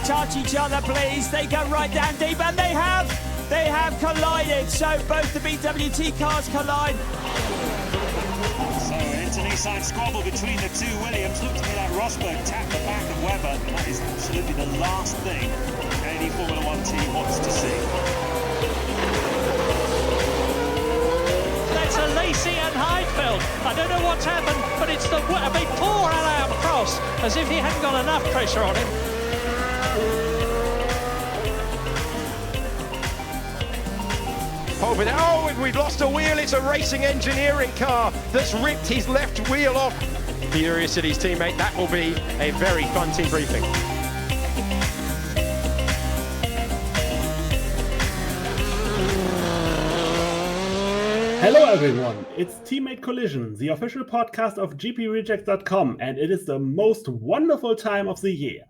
touch each other, please. They go right down deep, and they have collided. So both the BWT cars collide. So it's an inside squabble between the two Williams. Look to me like Rosberg tapped the back of Webber. That is absolutely the last thing any Formula One team wants to see. That's a Lacey and Heidfeld. I don't know what's happened, but it's the poor Alain Prost, as if he hadn't got enough pressure on him. Oh, we've lost a wheel. It's a racing engineering car that's ripped his left wheel off. Furious at his teammate. That will be a very fun team briefing. Hello everyone, it's Teammate Collision, the official podcast of GPReject.com, and it is the most wonderful time of the year.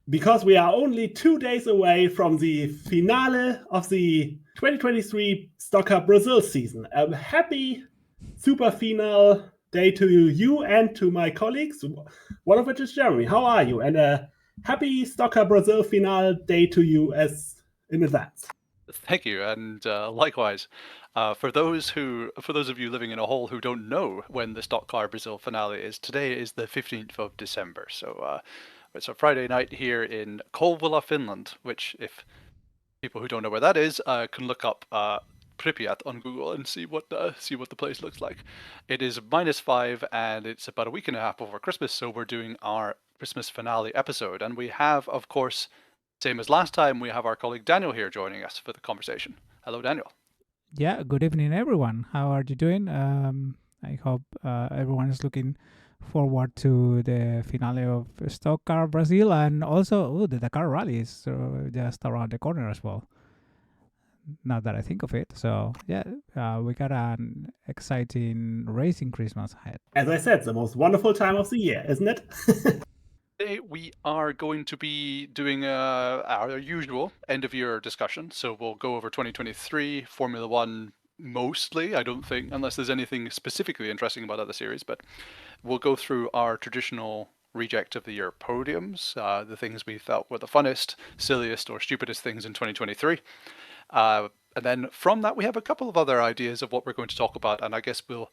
Because we are only 2 days away from the finale of the 2023 Stock Car Brazil season. A happy super finale day to you and to my colleagues, one of which is Jeremy. How are you? And a happy Stock Car Brazil finale day to you as in advance. Thank you, and likewise. For those of you living in a hole who don't know when the Stock Car Brazil finale is, today is the 15th of December. So it's a Friday night here in Kouvola, Finland, which, if people who don't know where that is, can look up Pripyat on Google and see what the place looks like. It is -5, and it's about a week and a half before Christmas, so we're doing our Christmas finale episode. And we have, of course, same as last time, we have our colleague Daniel here joining us for the conversation. Hello, Daniel. Yeah, good evening, everyone. How are you doing? I hope everyone is looking forward to the finale of Stock Car Brazil, and also the Dakar Rally is just around the corner as well. Now that I think of it. So, yeah, we got an exciting racing Christmas ahead. As I said, the most wonderful time of the year, isn't it? Today we are going to be doing our usual end-of-year discussion. So we'll go over 2023 Formula One mostly, I don't think, unless there's anything specifically interesting about other series, but we'll go through our traditional reject of the year podiums, the things we felt were the funnest, silliest, or stupidest things in 2023. And then from that, we have a couple of other ideas of what we're going to talk about, and I guess we'll,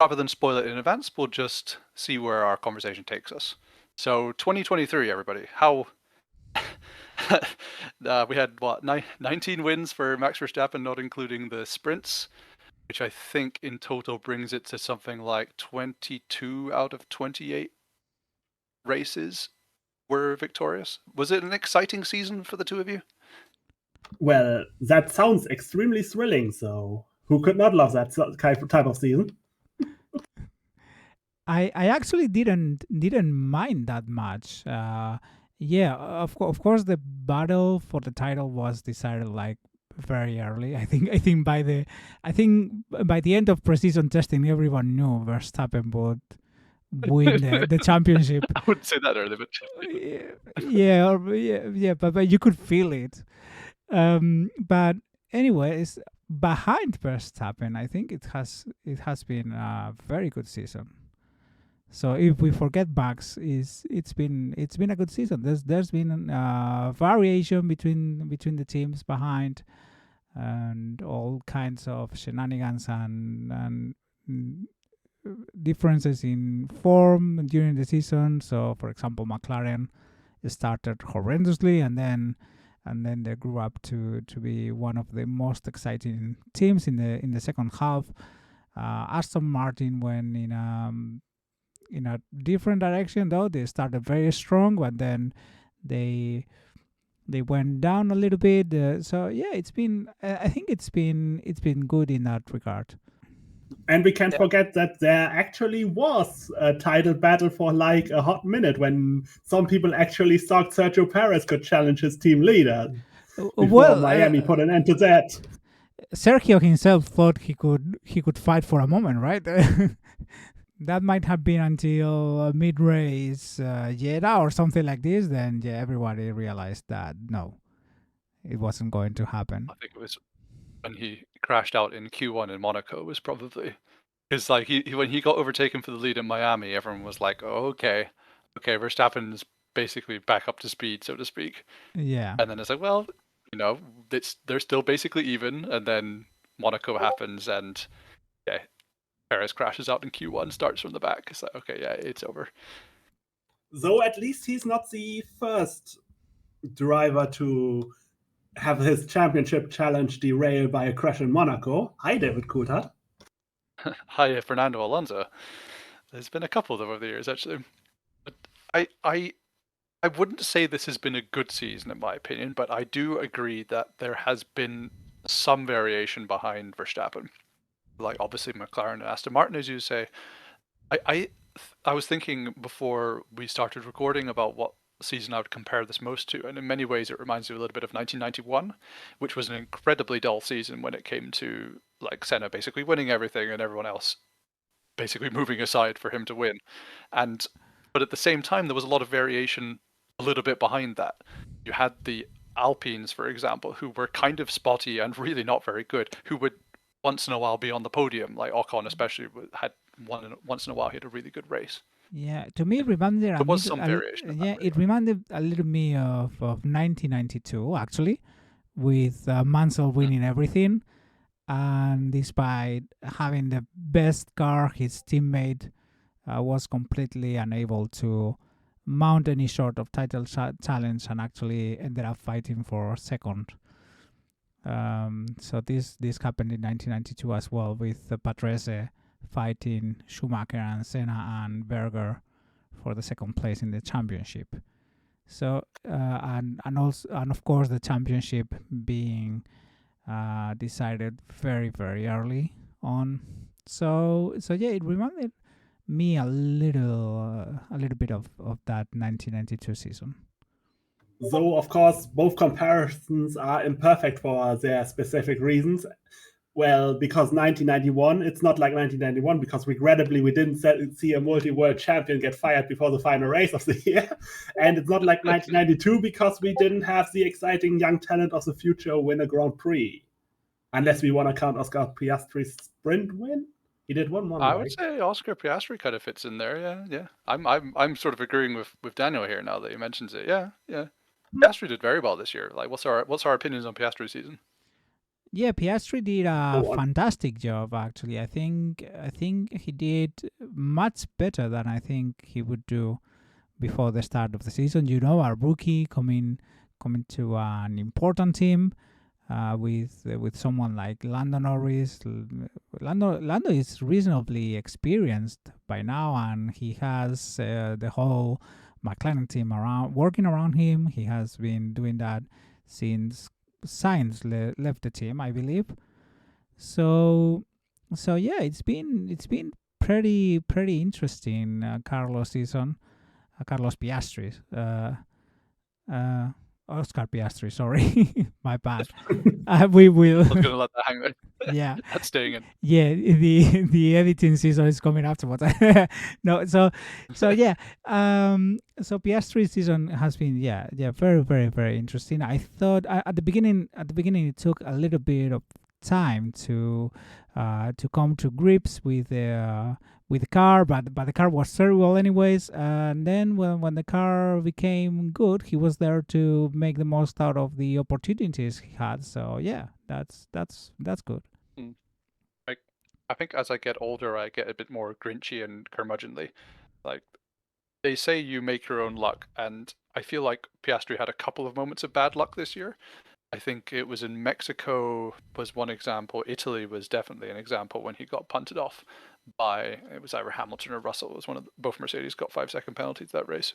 rather than spoil it in advance, we'll just see where our conversation takes us. So 2023, everybody, how we had 19 wins for Max Verstappen, not including the sprints, which I think in total brings it to something like 22 out of 28 races were victorious. Was it an exciting season for the two of you? Well, that sounds extremely thrilling, so who could not love that type of season? I actually didn't mind that much. Yeah, of course the battle for the title was decided like very early. I think by the end of preseason testing, everyone knew Verstappen would win the championship. I wouldn't say that early, but but you could feel it. But anyways, behind Verstappen, I think it has been a very good season. So if we forget Max, it's been a good season. There's been variation between the teams behind, and all kinds of shenanigans and differences in form during the season. So, for example, McLaren started horrendously, and then they grew up to be one of the most exciting teams in the second half. Aston Martin went in a different direction, though. They started very strong, but then they went down a little bit. So yeah, I think it's been good in that regard. And we can't forget that there actually was a title battle for like a hot minute when some people actually thought Sergio Perez could challenge his team leader. Before Miami put an end to that. Sergio himself thought he could fight for a moment, right? That might have been until mid-race Jeddah or something like this. Then everybody realized that no, it wasn't going to happen. I think it was when he crashed out in Q1 in Monaco was probably, because like when he got overtaken for the lead in Miami, everyone was like, oh, okay, Verstappen's basically back up to speed, so to speak. Yeah. And then it's like, well, they're still basically even, and then Monaco happens, and yeah, Perez crashes out in Q1, starts from the back. It's like, okay, yeah, it's over. Though at least he's not the first driver to have his championship challenge derailed by a crash in Monaco. Hi, David Coulthard. Hi, Fernando Alonso. There's been a couple of them over the years, actually. But I wouldn't say this has been a good season, in my opinion, but I do agree that there has been some variation behind Verstappen. Like, obviously, McLaren and Aston Martin, as you say. I was thinking before we started recording about what season I would compare this most to, and in many ways it reminds me a little bit of 1991, which was an incredibly dull season when it came to like Senna basically winning everything and everyone else basically moving aside for him to win. But at the same time, there was a lot of variation a little bit behind that. You had the Alpines, for example, who were kind of spotty and really not very good, who would once in a while be on the podium, like Ocon especially had once in a while he had a really good race. Yeah, to me it reminded There was some variation. Yeah, it reminded a little me of 1992 actually, with Mansell winning everything, and despite having the best car, his teammate was completely unable to mount any sort of title challenge, and actually ended up fighting for second. So this happened in 1992 as well, with Patrese fighting Schumacher and Senna and Berger for the second place in the championship. So and of course the championship being decided very early on. So yeah, it reminded me a little bit of that 1992 season. Though, of course, both comparisons are imperfect for their specific reasons. Well, because 1991, it's not like 1991, because regrettably we didn't see a multi-world champion get fired before the final race of the year. And it's not like 1992, because we didn't have the exciting young talent of the future win a Grand Prix. Unless we want to count Oscar Piastri's sprint win. He did one more. I would say Oscar Piastri kind of fits in there. Yeah. I'm sort of agreeing with Daniel here now that he mentions it. Yeah. Piastri did very well this year. Like, what's our opinions on Piastri's season? Yeah, Piastri did a fantastic job. Actually, I think he did much better than I think he would do before the start of the season. You know, our rookie coming to an important team with someone like Lando Norris. Lando is reasonably experienced by now, and he has the whole McLaren team working around him. He has been doing that since Sainz left the team, I believe. So yeah, it's been pretty interesting. Carlos Piastri, Oscar Piastri. Sorry, my bad. We will. I was gonna let that hang there. Yeah, that's staying in. Yeah, the editing season is coming afterwards. No, so yeah. So Piastri's season has been very interesting. I thought at the beginning it took a little bit of time to come to grips with the car, but the car was terrible anyways. And then when the car became good, he was there to make the most out of the opportunities he had. So yeah, that's good. I think as I get older, I get a bit more grinchy and curmudgeonly. Like, they say you make your own luck, and I feel like Piastri had a couple of moments of bad luck this year. I think it was in Mexico was one example. Italy was definitely an example when he got punted off by, it was either Hamilton or Russell. It was both Mercedes got 5-second penalties that race.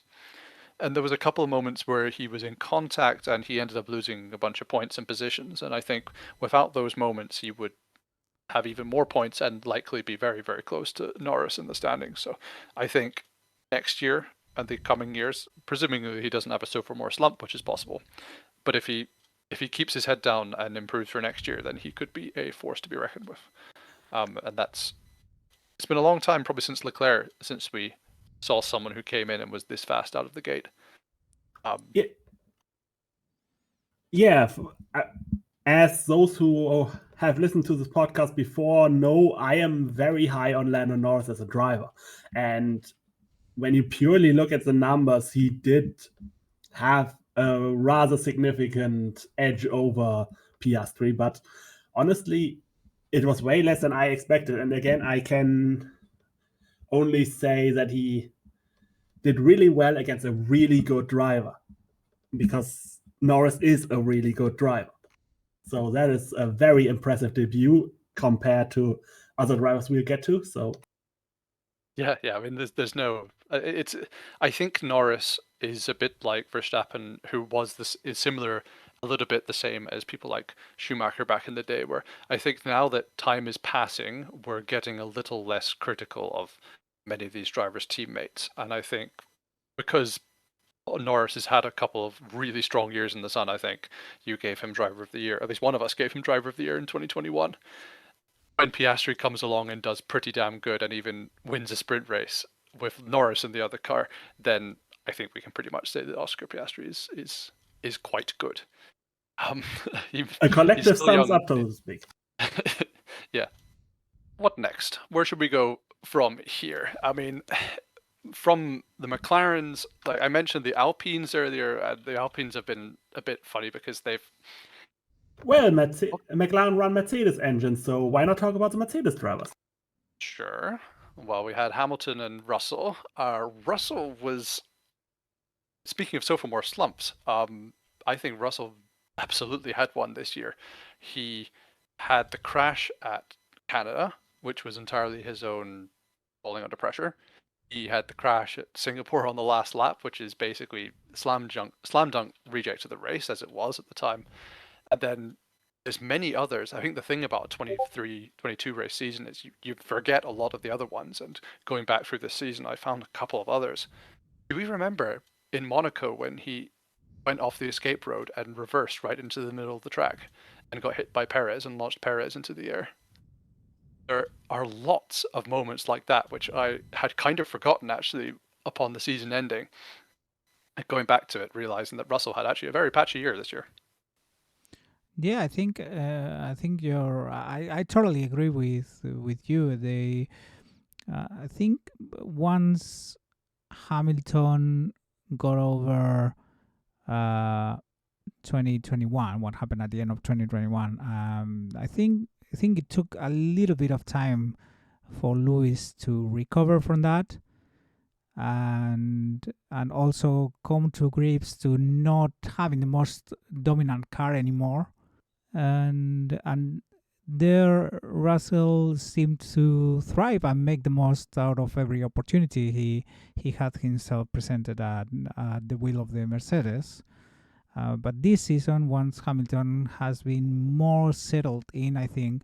And there was a couple of moments where he was in contact and he ended up losing a bunch of points and positions. And I think without those moments, he would have even more points and likely be very close to Norris in the standings. So I think next year and the coming years, presuming he doesn't have a sophomore slump, which is possible, but if he keeps his head down and improves for next year, then he could be a force to be reckoned with. And it's been a long time, probably since Leclerc, since we saw someone who came in and was this fast out of the gate. As those who have listened to this podcast before know, I am very high on Lando Norris as a driver. And when you purely look at the numbers, he did have a rather significant edge over Piastri, but honestly, it was way less than I expected. And again, I can only say that he did really well against a really good driver, because Norris is a really good driver. So that is a very impressive debut compared to other drivers we'll get to. So yeah. I mean, there's no. It's. I think Norris is a bit like Verstappen, who was is similar, a little bit the same as people like Schumacher back in the day. Where I think now that time is passing, we're getting a little less critical of many of these drivers' teammates, and I think because Norris has had a couple of really strong years in the sun, I think you gave him driver of the year. At least one of us gave him driver of the year in 2021. When Piastri comes along and does pretty damn good and even wins a sprint race with Norris in the other car, then I think we can pretty much say that Oscar Piastri is quite good. A collective thumbs young. up, so to speak. Yeah. What next? Where should we go from here? I mean, from the McLarens, like I mentioned the Alpines earlier, the Alpines have been a bit funny because they've... Well, McLaren run Mercedes engines, so why not talk about the Mercedes drivers? Sure. Well, we had Hamilton and Russell. Russell was... Speaking of sophomore slumps, I think Russell absolutely had one this year. He had the crash at Canada, which was entirely his own falling under pressure. He had the crash at Singapore on the last lap, which is basically slam dunk reject of the race as it was at the time. And then there's many others. I think the thing about a 23-22 race season is you forget a lot of the other ones. And going back through this season, I found a couple of others. Do we remember in Monaco when he went off the escape road and reversed right into the middle of the track and got hit by Perez and launched Perez into the air? There are lots of moments like that, which I had kind of forgotten actually upon the season ending. And going back to it, realizing that Russell had actually a very patchy year this year. Yeah, I think you're. I totally agree with you. I think once Hamilton got over 2021, what happened at the end of 2021, I think it took a little bit of time for Lewis to recover from that, and also come to grips to not having the most dominant car anymore. And there Russell seemed to thrive and make the most out of every opportunity he had himself presented at the wheel of the Mercedes. But this season, once Hamilton has been more settled in, I think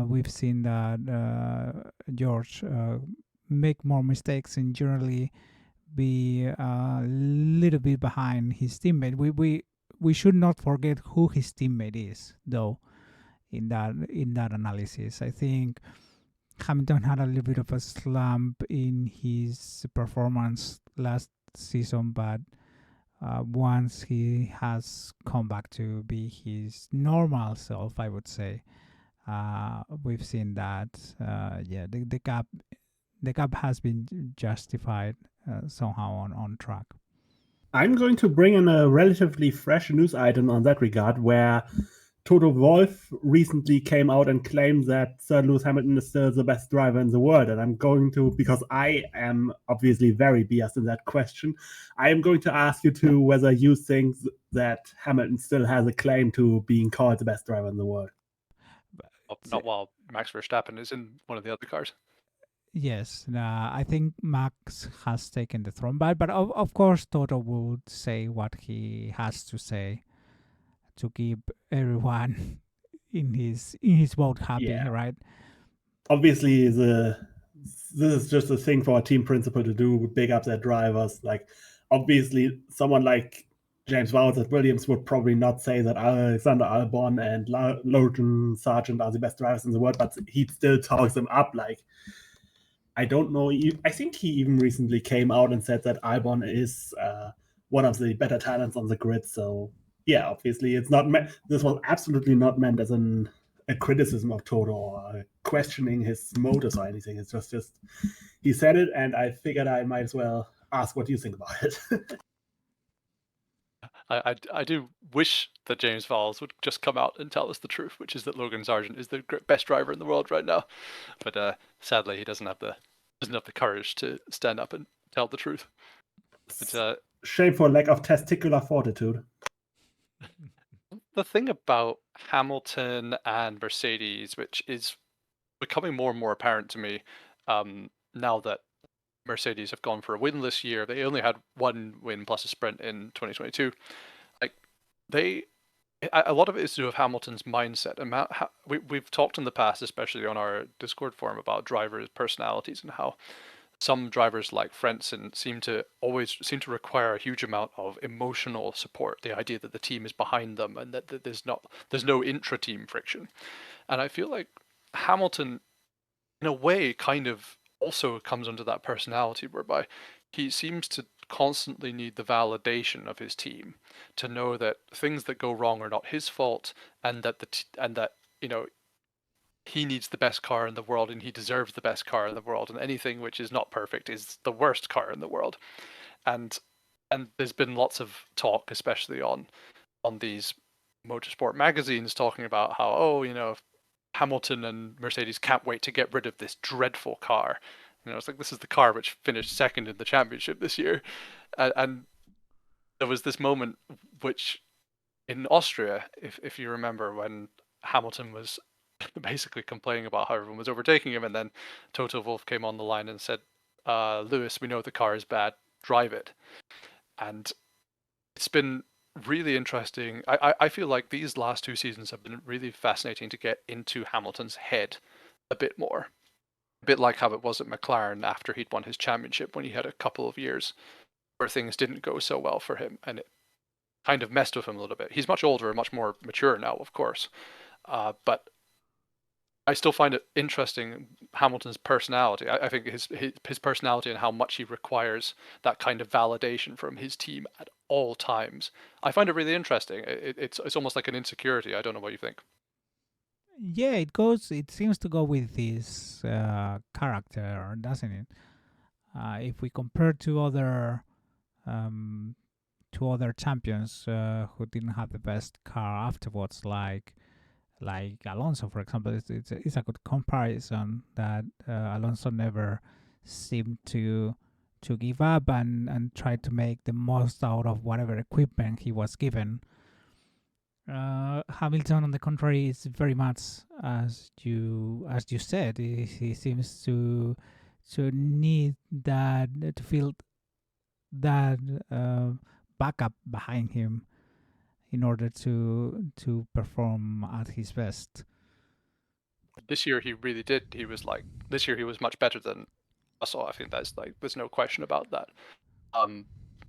we've seen that George make more mistakes and generally be a little bit behind his teammate. We should not forget who his teammate is, though, in that analysis. I think Hamilton had a little bit of a slump in his performance last season, but once he has come back to be his normal self, I would say, we've seen that the gap has been justified somehow on track. I'm going to bring in a relatively fresh news item on that regard, where Toto Wolff recently came out and claimed that Sir Lewis Hamilton is still the best driver in the world. And I'm going to, because I am obviously very biased in that question, I am going to ask you to whether you think that Hamilton still has a claim to being called the best driver in the world. Not while Max Verstappen is in one of the other cars. Yes, I think Max has taken the throne, but of course Toto would say what he has to say to keep everyone in his boat happy, right? Obviously, this is just a thing for a team principal to do, big up their drivers. Like, obviously, someone like James Vowles at Williams would probably not say that Alexander Albon and Logan Sargent are the best drivers in the world, but he still talks them up. Like, I don't know. I think he even recently came out and said that Albon is one of the better talents on the grid. So yeah, obviously it's not. This was absolutely not meant as an a criticism of Toto or questioning his motives or anything. It's just he said it, and I figured I might as well ask what you think about it. I do wish that James Vowles would just come out and tell us the truth, which is that Logan Sargent is the best driver in the world right now. But sadly, he doesn't have the courage to stand up and tell the truth. But, shame for lack of testicular fortitude. the thing about Hamilton and Mercedes, which is becoming more and more apparent to me now that Mercedes have gone for a win this year. They only had one win plus a sprint in 2022. Like a lot of it is to do with Hamilton's mindset. And we've talked in the past, especially on our Discord forum, about drivers' personalities and how some drivers like Frentzen seem to require a huge amount of emotional support. The idea that the team is behind them and that there's no intra-team friction. And I feel like Hamilton, in a way, kind of also comes under that personality whereby he seems to constantly need the validation of his team to know that things that go wrong are not his fault, and that he needs the best car in the world and he deserves the best car in the world, and anything which is not perfect is the worst car in the world. And there's been lots of talk, especially on these motorsport magazines, talking about how Hamilton and Mercedes can't wait to get rid of this dreadful car. It's like, this is the car which finished second in the championship this year. And there was this moment which in Austria, if you remember, when Hamilton was basically complaining about how everyone was overtaking him, and then Toto Wolff came on the line and said, Lewis, we know the car is bad, drive it. And it's been really interesting. I feel like these last two seasons have been really fascinating to get into Hamilton's head a bit more. A bit like how it was at McLaren after he'd won his championship, when he had a couple of years where things didn't go so well for him, and it kind of messed with him a little bit. He's much older and much more mature now, of course. But I still find it interesting, Hamilton's personality. I think his personality and how much he requires that kind of validation from his team at all times. I find it really interesting. It's almost like an insecurity. I don't know what you think. Yeah, it seems to go with his character, doesn't it? If we compare to other champions who didn't have the best car afterwards, like Alonso, for example, it's a good comparison that Alonso never seemed to give up and try to make the most out of whatever equipment he was given. Hamilton, on the contrary, is very much as you said. He seems to need that, to feel that backup behind him in order to perform at his best. This year he really did. This year he was much better than Russell. I think there's no question about that.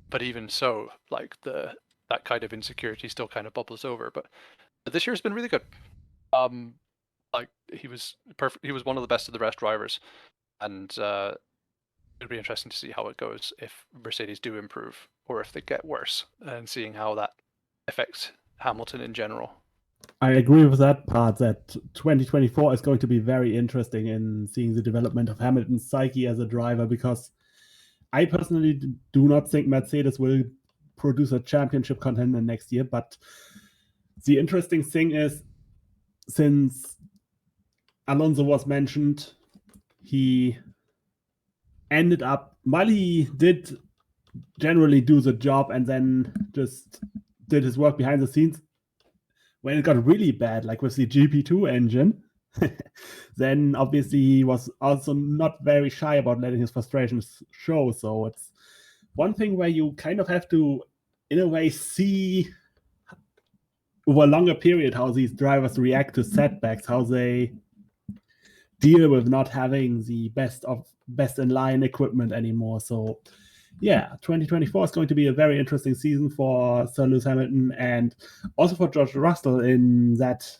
But even so, that kind of insecurity still kind of bubbles over. But this year's been really good. He was perfect. He was one of the best of the rest drivers, and it'll be interesting to see how it goes if Mercedes do improve or if they get worse, and seeing how that affects Hamilton in general. I agree with that part, that 2024 is going to be very interesting in seeing the development of Hamilton's psyche as a driver, because I personally do not think Mercedes will produce a championship contender next year. But the interesting thing is, since Alonso was mentioned, he ended up, while he did generally do the job and then just did his work behind the scenes, when it got really bad, like with the GP2 engine, then obviously he was also not very shy about letting his frustrations show. So it's one thing where you kind of have to, in a way, see over a longer period how these drivers react to setbacks, how they deal with not having the best in line equipment anymore. So yeah, 2024 is going to be a very interesting season for Sir Lewis Hamilton, and also for George Russell, in that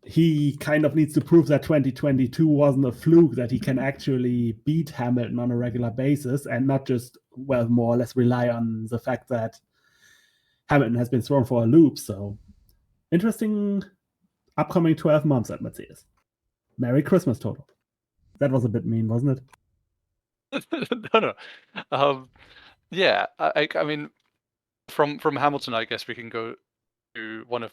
he kind of needs to prove that 2022 wasn't a fluke, that he can actually beat Hamilton on a regular basis and not just, well, more or less rely on the fact that Hamilton has been thrown for a loop. So interesting upcoming 12 months at Mercedes. Merry Christmas, total. That was a bit mean, wasn't it? No. Yeah, I mean, from Hamilton, I guess we can go to one of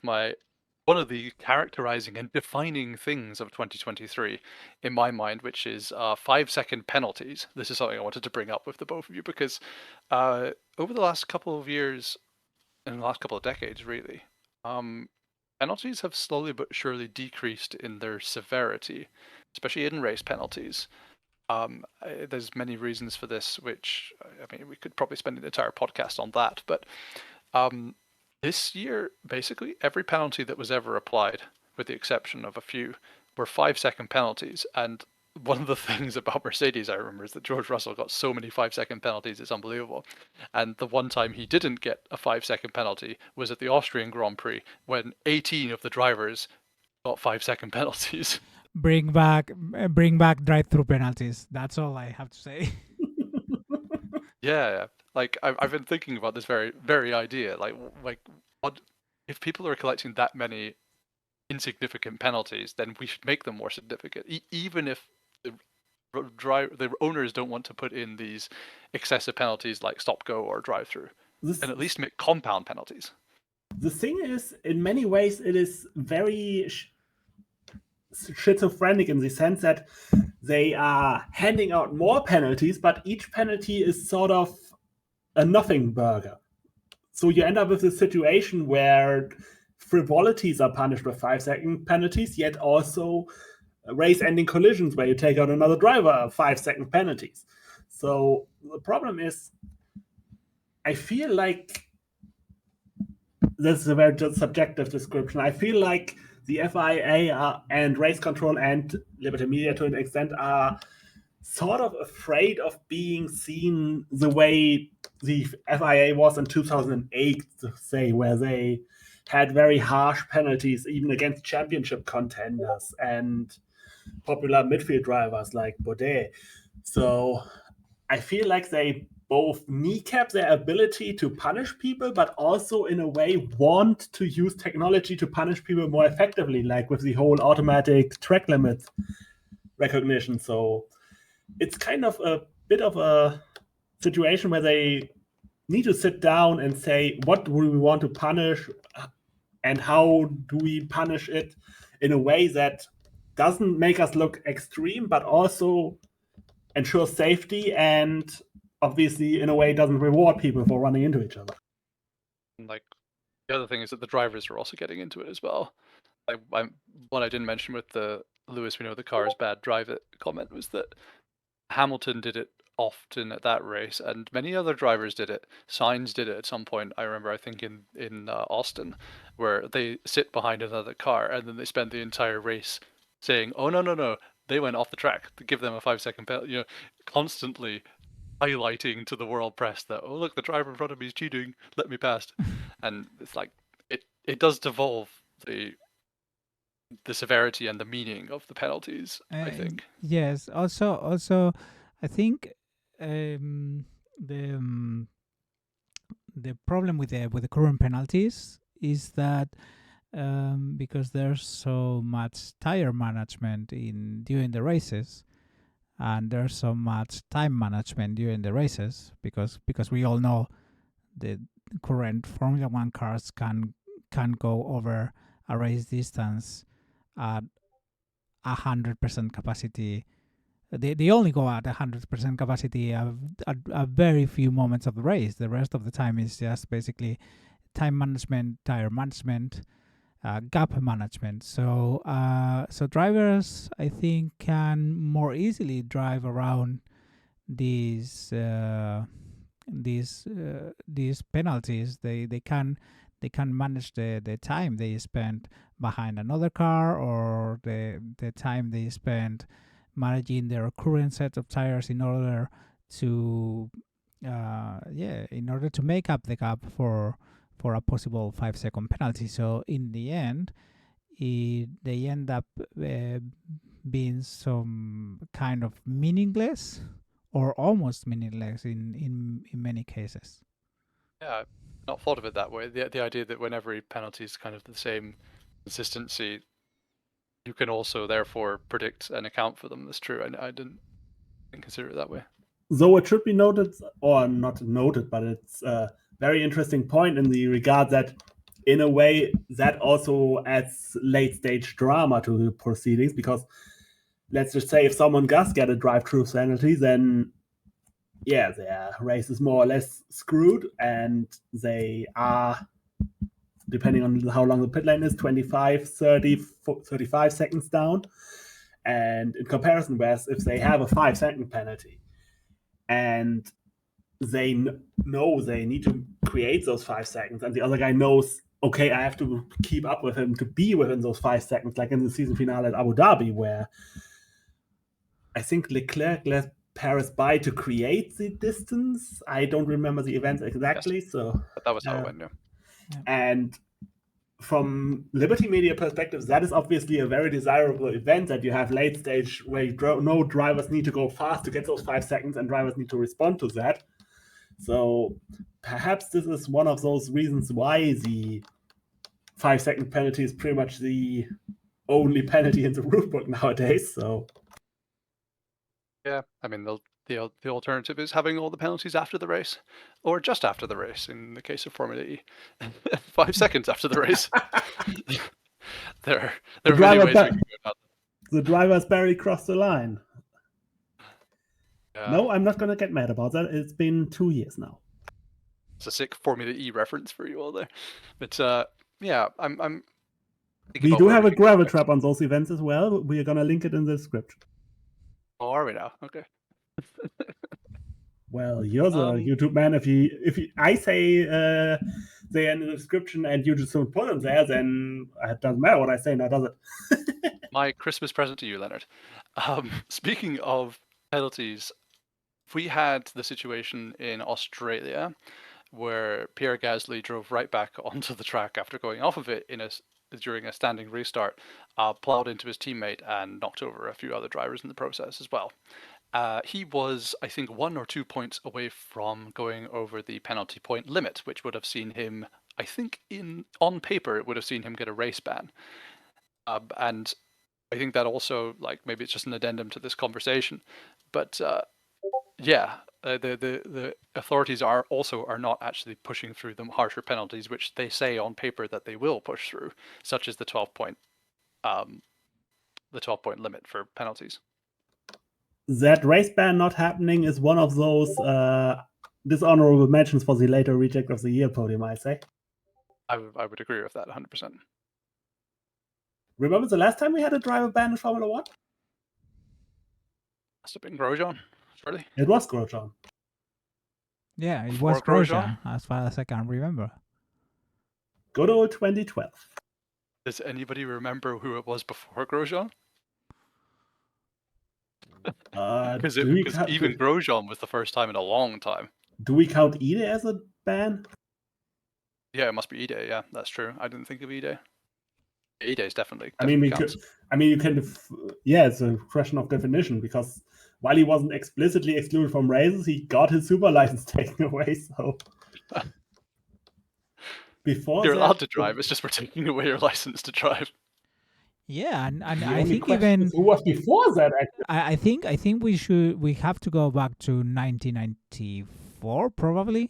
the characterizing and defining things of 2023 in my mind, which is 5-second penalties. This is something I wanted to bring up with the both of you because over the last couple of years, in the last couple of decades, really, penalties have slowly but surely decreased in their severity, especially in race penalties. There's many reasons for this, which I mean, we could probably spend an entire podcast on that. But this year, basically every penalty that was ever applied, with the exception of a few, were 5-second penalties. And one of the things about Mercedes, I remember, is that George Russell got so many 5-second penalties, it's unbelievable. And the one time he didn't get a 5-second penalty was at the Austrian Grand Prix, when 18 of the drivers got 5-second penalties. Bring back drive-through penalties. That's all I have to say. Yeah. Like I've been thinking about this very idea. Like what if people are collecting that many insignificant penalties, then we should make them more significant. Even if the owners don't want to put in these excessive penalties like stop-go or drive-through, and at least make compound penalties. The thing is, in many ways, it is very schizophrenic in the sense that they are handing out more penalties, but each penalty is sort of a nothing burger. So you end up with a situation where frivolities are punished with 5-second penalties, yet also race-ending collisions where you take out another driver 5-second penalties. So the problem is, I feel like this is a very subjective description. I feel like the FIA and race control and Liberty Media to an extent are sort of afraid of being seen the way the FIA was in 2008, say, where they had very harsh penalties even against championship contenders and popular midfield drivers like Baudet. So I feel like they both kneecap their ability to punish people, but also in a way want to use technology to punish people more effectively, like with the whole automatic track limit recognition. So it's kind of a bit of a situation where they need to sit down and say, what do we want to punish and how do we punish it in a way that doesn't make us look extreme, but also ensures safety and obviously in a way doesn't reward people for running into each other. Like the other thing is that the drivers are also getting into it as well. What I didn't mention with the Lewis, we know the car is bad, drive it comment was that Hamilton did it often at that race, and many other drivers did it. Sainz did it at some point. I remember, I think in Austin, where they sit behind another car and then they spend the entire race saying, "Oh no, they went off the track." To give them a 5-second penalty, constantly highlighting to the world press that, "Oh look, the driver in front of me is cheating. Let me past." And it's like it does devolve the severity and the meaning of the penalties, I think. Yes. Also, I think the problem with the current penalties is that because there's so much tire management during the races, and there's so much time management during the races, because we all know the current Formula One cars can go over a race distance at 100% capacity. They only go at 100% capacity at very few moments of the race. The rest of the time is just basically time management, tire management, gap management. So drivers, I think, can more easily drive around these penalties. They can manage the time they spend behind another car, or the time they spend managing their current set of tires in order to make up the gap for a possible 5-second penalty. So in the end, they end up being some kind of meaningless or almost meaningless in many cases. Yeah, I've not thought of it that way. The idea that when every penalty is kind of the same consistency, you can also therefore predict and account for them. That's true. I didn't consider it that way. Though it should be noted, or not noted, but it's a very interesting point in the regard that, in a way, that also adds late-stage drama to the proceedings, because let's just say if someone does get a drive-through penalty, then yeah, their race is more or less screwed, and they are, depending on how long the pit lane is, 25, 30, 35 seconds down. And in comparison, whereas if they have a 5-second penalty and they know they need to create those 5 seconds, and the other guy knows, okay, I have to keep up with him to be within those 5 seconds, like in the season finale at Abu Dhabi, where I think Leclerc left Paris by to create the distance. I don't remember the event exactly, Yes. so But that was how it went, yeah. and from Liberty Media perspective, that is obviously a very desirable event, that you have late stage where you know drivers need to go fast to get those 5 seconds and drivers need to respond to that. So perhaps this is one of those reasons why the 5-second penalty is pretty much the only penalty in the rulebook nowadays. So Yeah, I mean, the alternative is having all the penalties after the race, or just after the race. In the case of Formula E, 5 seconds after the race. there are many ways we can go about it. The drivers barely crossed the line. Yeah. No, I'm not going to get mad about that. It's been 2 years now. It's a sick Formula E reference for you all there, but yeah, I'm. We do have a gravel trap on those events as well. We are going to link it in the description. Oh, are we now? Okay. Well, you're the YouTube man. If I say they are in the description and you just don't put them there, then it doesn't matter what I say now, does it? My Christmas present to you, Lennart. Speaking of penalties, if we had the situation in Australia where Pierre Gasly drove right back onto the track after going off of it during a standing restart, plowed into his teammate and knocked over a few other drivers in the process as well. He was, I think, 1 or 2 points away from going over the penalty point limit, which would have seen him, I think, on paper, it would have seen him get a race ban. And I think that also, like, maybe it's just an addendum to this conversation, but yeah, the authorities are not actually pushing through the harsher penalties, which they say on paper that they will push through, such as the 12-point limit for penalties. That race ban not happening is one of those dishonorable mentions for the later reject of the year podium, I say. I would agree with that 100%. Remember the last time we had a driver ban in Formula 1? Must have been Grosjean, surely. It was Grosjean. Yeah, it Before was Grosjean, as far as I can remember. Good old 2012. Does anybody remember who it was before Grosjean? Because even Grosjean was the first time in a long time. Do we count Ide as a ban? Yeah, it must be Ide. Yeah, that's true. I didn't think of Ide. Ide is definitely. You can. Yeah, it's a question of definition, because while he wasn't explicitly excluded from races, he got his super license taken away. So before You're allowed to drive. It's just we're taking away your license to drive. Yeah, and I think even who was before that? I think we have to go back to 1994 probably.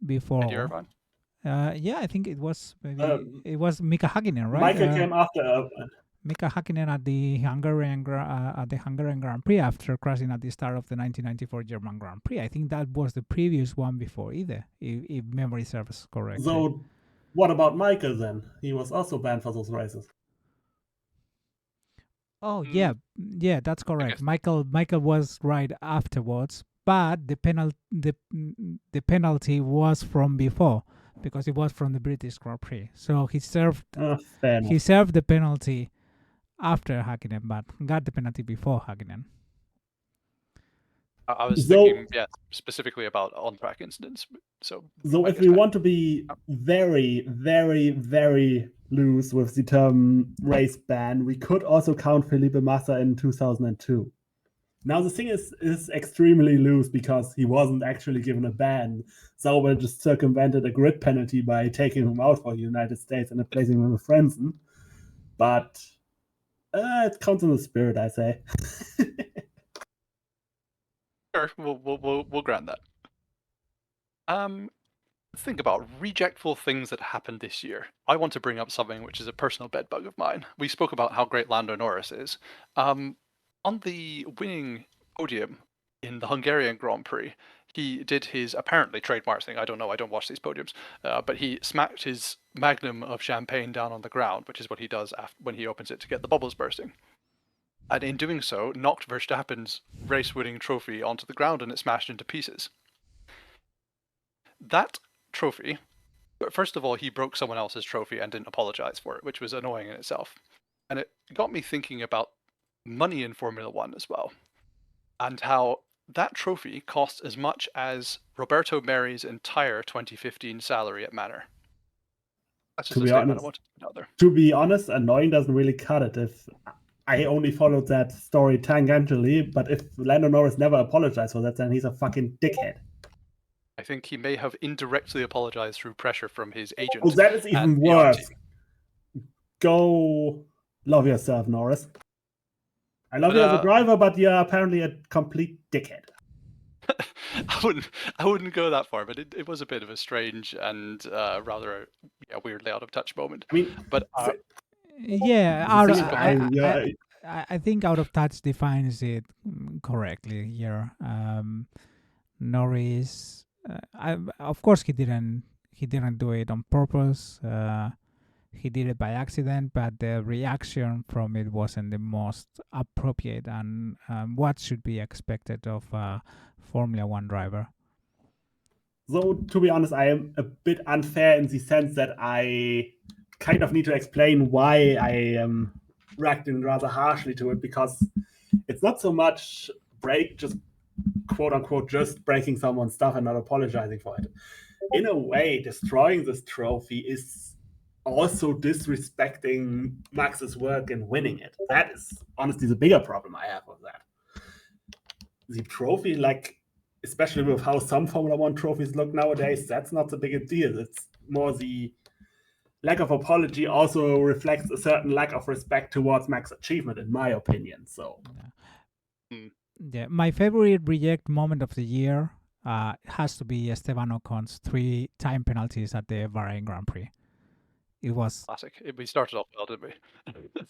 Before. Yeah, I think it was it was Mika Hakkinen, right? Michael came after. Mika Hakkinen at the Hungarian Grand Prix after crashing at the start of the 1994 German Grand Prix. I think that was the previous one before either, if memory serves correct. So, what about Michael then? He was also banned for those races. Oh yeah, that's correct. Michael was right afterwards, but the penalty was from before, because it was from the British Grand Prix. So he served the penalty after Hakkinen, but got the penalty before Hakkinen. I was thinking, specifically about on-track incidents. So if we want to be very, very, very loose with the term race ban, we could also count Felipe Massa in 2002. Now the thing is extremely loose because he wasn't actually given a ban. Sauber just circumvented a grid penalty by taking him out for the United States and replacing him with Frentzen. But It counts in the spirit, I say. Sure, we'll grant that. Think about rejectful things that happened this year. I want to bring up something which is a personal bedbug of mine. We spoke about how great Lando Norris is. On the winning podium in the Hungarian Grand Prix, he did his apparently trademark thing. I don't know. I don't watch these podiums. But he smacked his magnum of champagne down on the ground, which is what he does when he opens it to get the bubbles bursting. And in doing so, knocked Verstappen's race-winning trophy onto the ground and it smashed into pieces. That trophy, but first of all, he broke someone else's trophy and didn't apologize for it, which was annoying in itself. And it got me thinking about money in Formula One as well, and how that trophy cost as much as Roberto Meri's entire 2015 salary at Manor. That's just a statement I want to put out there. To be honest, annoying doesn't really cut it. If I only followed that story tangentially, but if Lando Norris never apologized for that, then he's a fucking dickhead. I think he may have indirectly apologized through pressure from his agent. Oh, that is even worse. Go love yourself, Norris. I love you as a driver, but you're apparently a complete dickhead. I wouldn't go that far, but it was a bit of a strange and rather weirdly out of touch moment. I mean, but I think out of touch defines it correctly here. Norris, of course, he didn't do it on purpose. He did it by accident, but the reaction from it wasn't the most appropriate and what should be expected of a Formula One driver. So, to be honest, I am a bit unfair in the sense that I kind of need to explain why I am reacting rather harshly to it, because it's not so much just quote unquote just breaking someone's stuff and not apologizing for it. In a way, destroying this trophy is also disrespecting Max's work in winning it. That is honestly the bigger problem I have with that. The trophy, especially with how some Formula One trophies look nowadays, that's not the big deal. It's more the lack of apology also reflects a certain lack of respect towards Max's achievement, in my opinion. So, yeah, my favorite reject moment of the year has to be Esteban Ocon's 3 time penalties at the Bahrain Grand Prix. It was classic. We started off well, didn't we?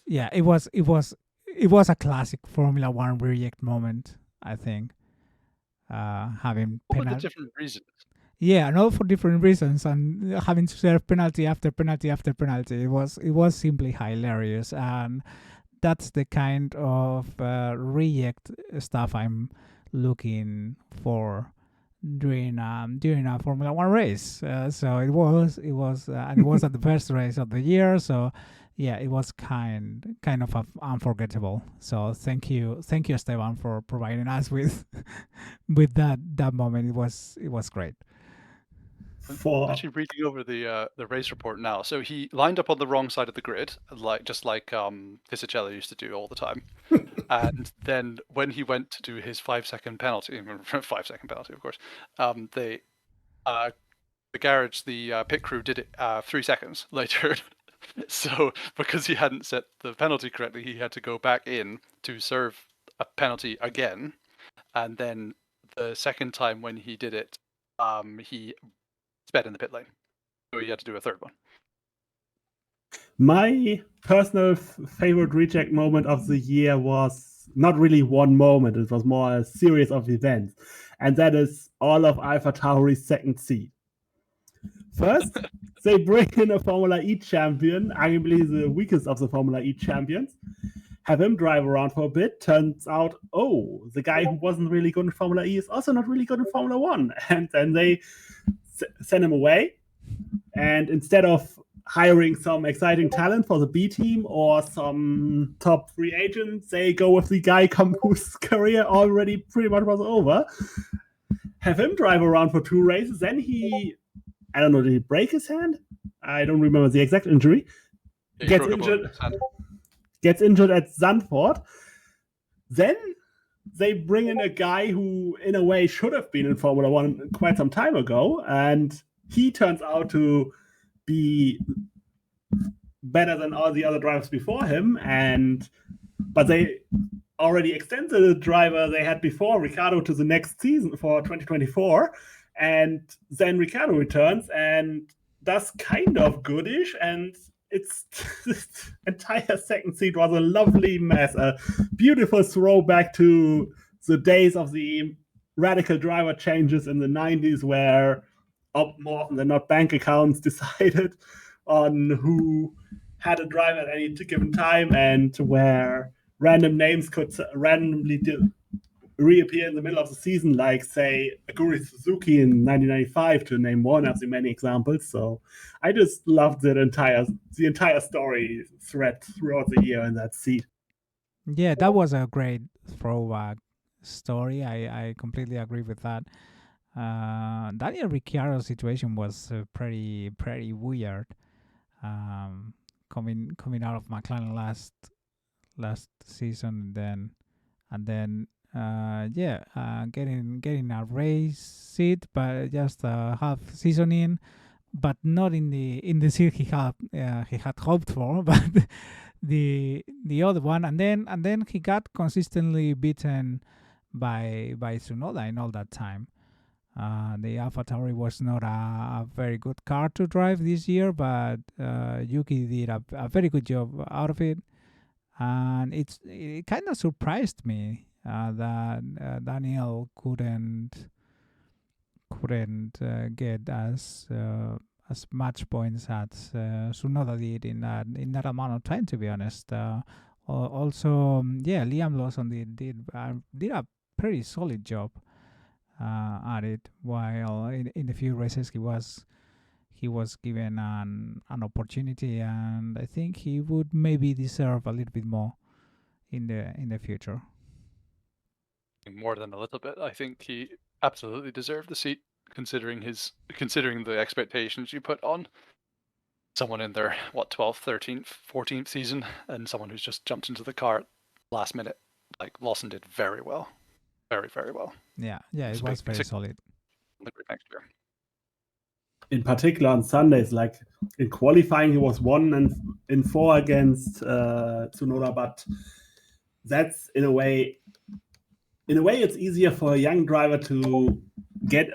Yeah, it was a classic Formula One reject moment, I think. Having for different reasons. Yeah, and all for different reasons, and having to serve penalty after penalty after penalty. It was simply hilarious, and that's the kind of reject stuff I'm looking for during a Formula One race. So it was and it was at the first race of the year. So yeah, it was kind of unforgettable. So thank you Esteban for providing us with that moment. It was great. Actually reading over the race report now. So he lined up on the wrong side of the grid, just like Fisichella used to do all the time. And then when he went to do his 5-second penalty, 5-second penalty, of course, the garage, the pit crew did it 3 seconds later. So because he hadn't set the penalty correctly, he had to go back in to serve a penalty again. And then the second time when he did it, he sped in the pit lane. So he had to do a third one. My personal favorite reject moment of the year was not really one moment. It was more a series of events. And that is all of AlphaTauri's second seat. First, they bring in a Formula E champion, arguably the weakest of the Formula E champions, have him drive around for a bit. Turns out, the guy who wasn't really good in Formula E is also not really good in Formula One. And then they send him away. And instead of hiring some exciting talent for the B team or some top free agents, they go with the guy whose career already pretty much was over. Have him drive around for 2 races. Then I don't know, did he break his hand? I don't remember the exact injury. Gets injured at Zandvoort. Then they bring in a guy who, in a way, should have been in Formula One quite some time ago, and he turns out to be better than all the other drivers before him, and but they already extended the driver they had before, Ricciardo, to the next season for 2024. And then Ricciardo returns and does kind of goodish, and it's this entire second seat was a lovely mess, a beautiful throwback to the days of the radical driver changes in the 90s, where more often than not bank accounts decided on who had a driver at any given time, and where random names could randomly reappear in the middle of the season, like, say, Aguri Suzuki in 1995, to name one of the many examples. So I just loved the entire story thread throughout the year in that seat. Yeah, that was a great throwback story. I completely agree with that. Daniel Ricciardo's situation was pretty weird. Coming out of McLaren last season, and then getting a race seat, but just half season in, but not in the seat he had hoped for, but the other one, and then he got consistently beaten by Tsunoda in all that time. The AlphaTauri was not a very good car to drive this year, but Yuki did a very good job out of it, and it kind of surprised me that Daniel couldn't get as much points as Tsunoda did in that amount of time. To be honest, also Liam Lawson did a pretty solid job at it, while in the few races he was given an opportunity, and I think he would maybe deserve a little bit more in the future. More than a little bit. I think he absolutely deserved the seat, considering the expectations you put on someone in their 12th, 13th, 14th season, and someone who's just jumped into the car last minute. Like, Lawson did very well. Very, very well. Yeah, it was very solid. Next year. In particular on Sundays, like in qualifying, he was 1 and in 4 against Tsunoda, but that's in a way it's easier for a young driver to get,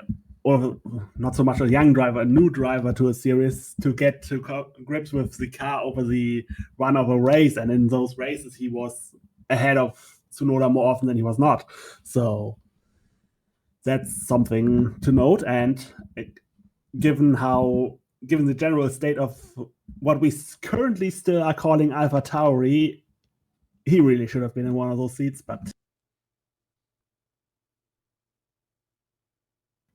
or not so much a young driver, a new driver to a series, to get to grips with the car over the run of a race. And in those races, he was ahead of Tsunoda more often than he was not. So that's something to note. And given the general state of what we currently still are calling AlphaTauri, he really should have been in one of those seats, but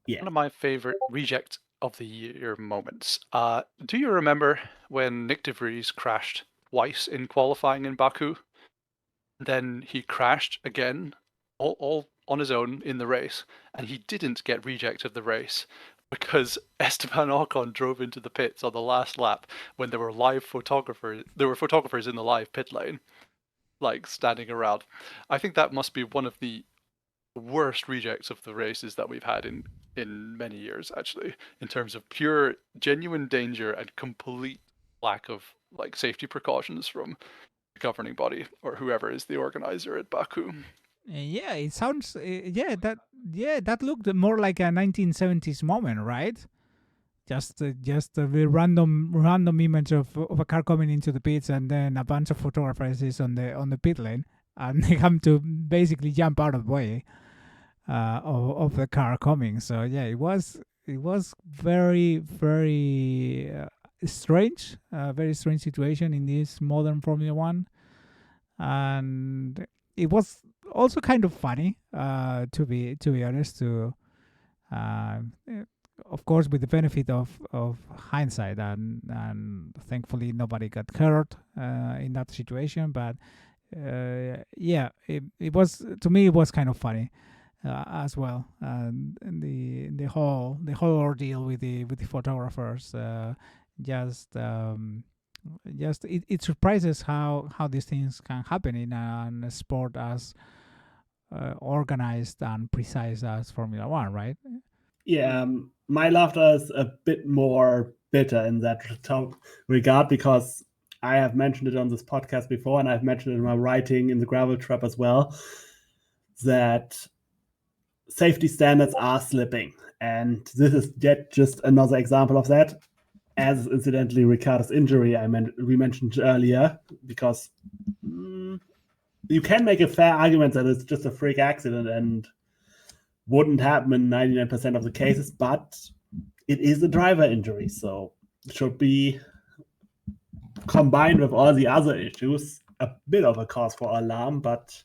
yeah. One of my favorite reject of the year moments. Do you remember when Nick de Vries crashed twice in qualifying in Baku? Then he crashed again, all on his own in the race, and he didn't get reject of the race because Esteban Ocon drove into the pits on the last lap when there were photographers in the live pit lane, like, standing around. I think that must be one of the worst rejects of the races that we've had in many years, actually, in terms of pure genuine danger and complete lack of, like, safety precautions from the governing body or whoever is the organizer at Baku. Yeah, it sounds that looked more like a 1970s moment, right? Just a random image of a car coming into the pits, and then a bunch of photographers is on the pit lane, and they come to basically jump out of the way of the car coming. So yeah, it was very, very strange, very strange situation in this modern Formula One, and it was also kind of funny, to be honest. Of course, with the benefit of hindsight, and thankfully nobody got hurt in that situation. But it was, to me, it was kind of funny as well. And the whole ordeal with the photographers, it surprises how these things can happen in a sport as organized and precise as Formula One, right? Yeah, my laughter is a bit more bitter in that regard, because I have mentioned it on this podcast before, and I've mentioned it in my writing in the Gravel Trap as well, that safety standards are slipping. And this is yet just another example of that, as incidentally Ricciardo's injury we mentioned earlier, because you can make a fair argument that it's just a freak accident and wouldn't happen in 99% of the cases, but it is a driver injury, so it should be combined with all the other issues a bit of a cause for alarm, but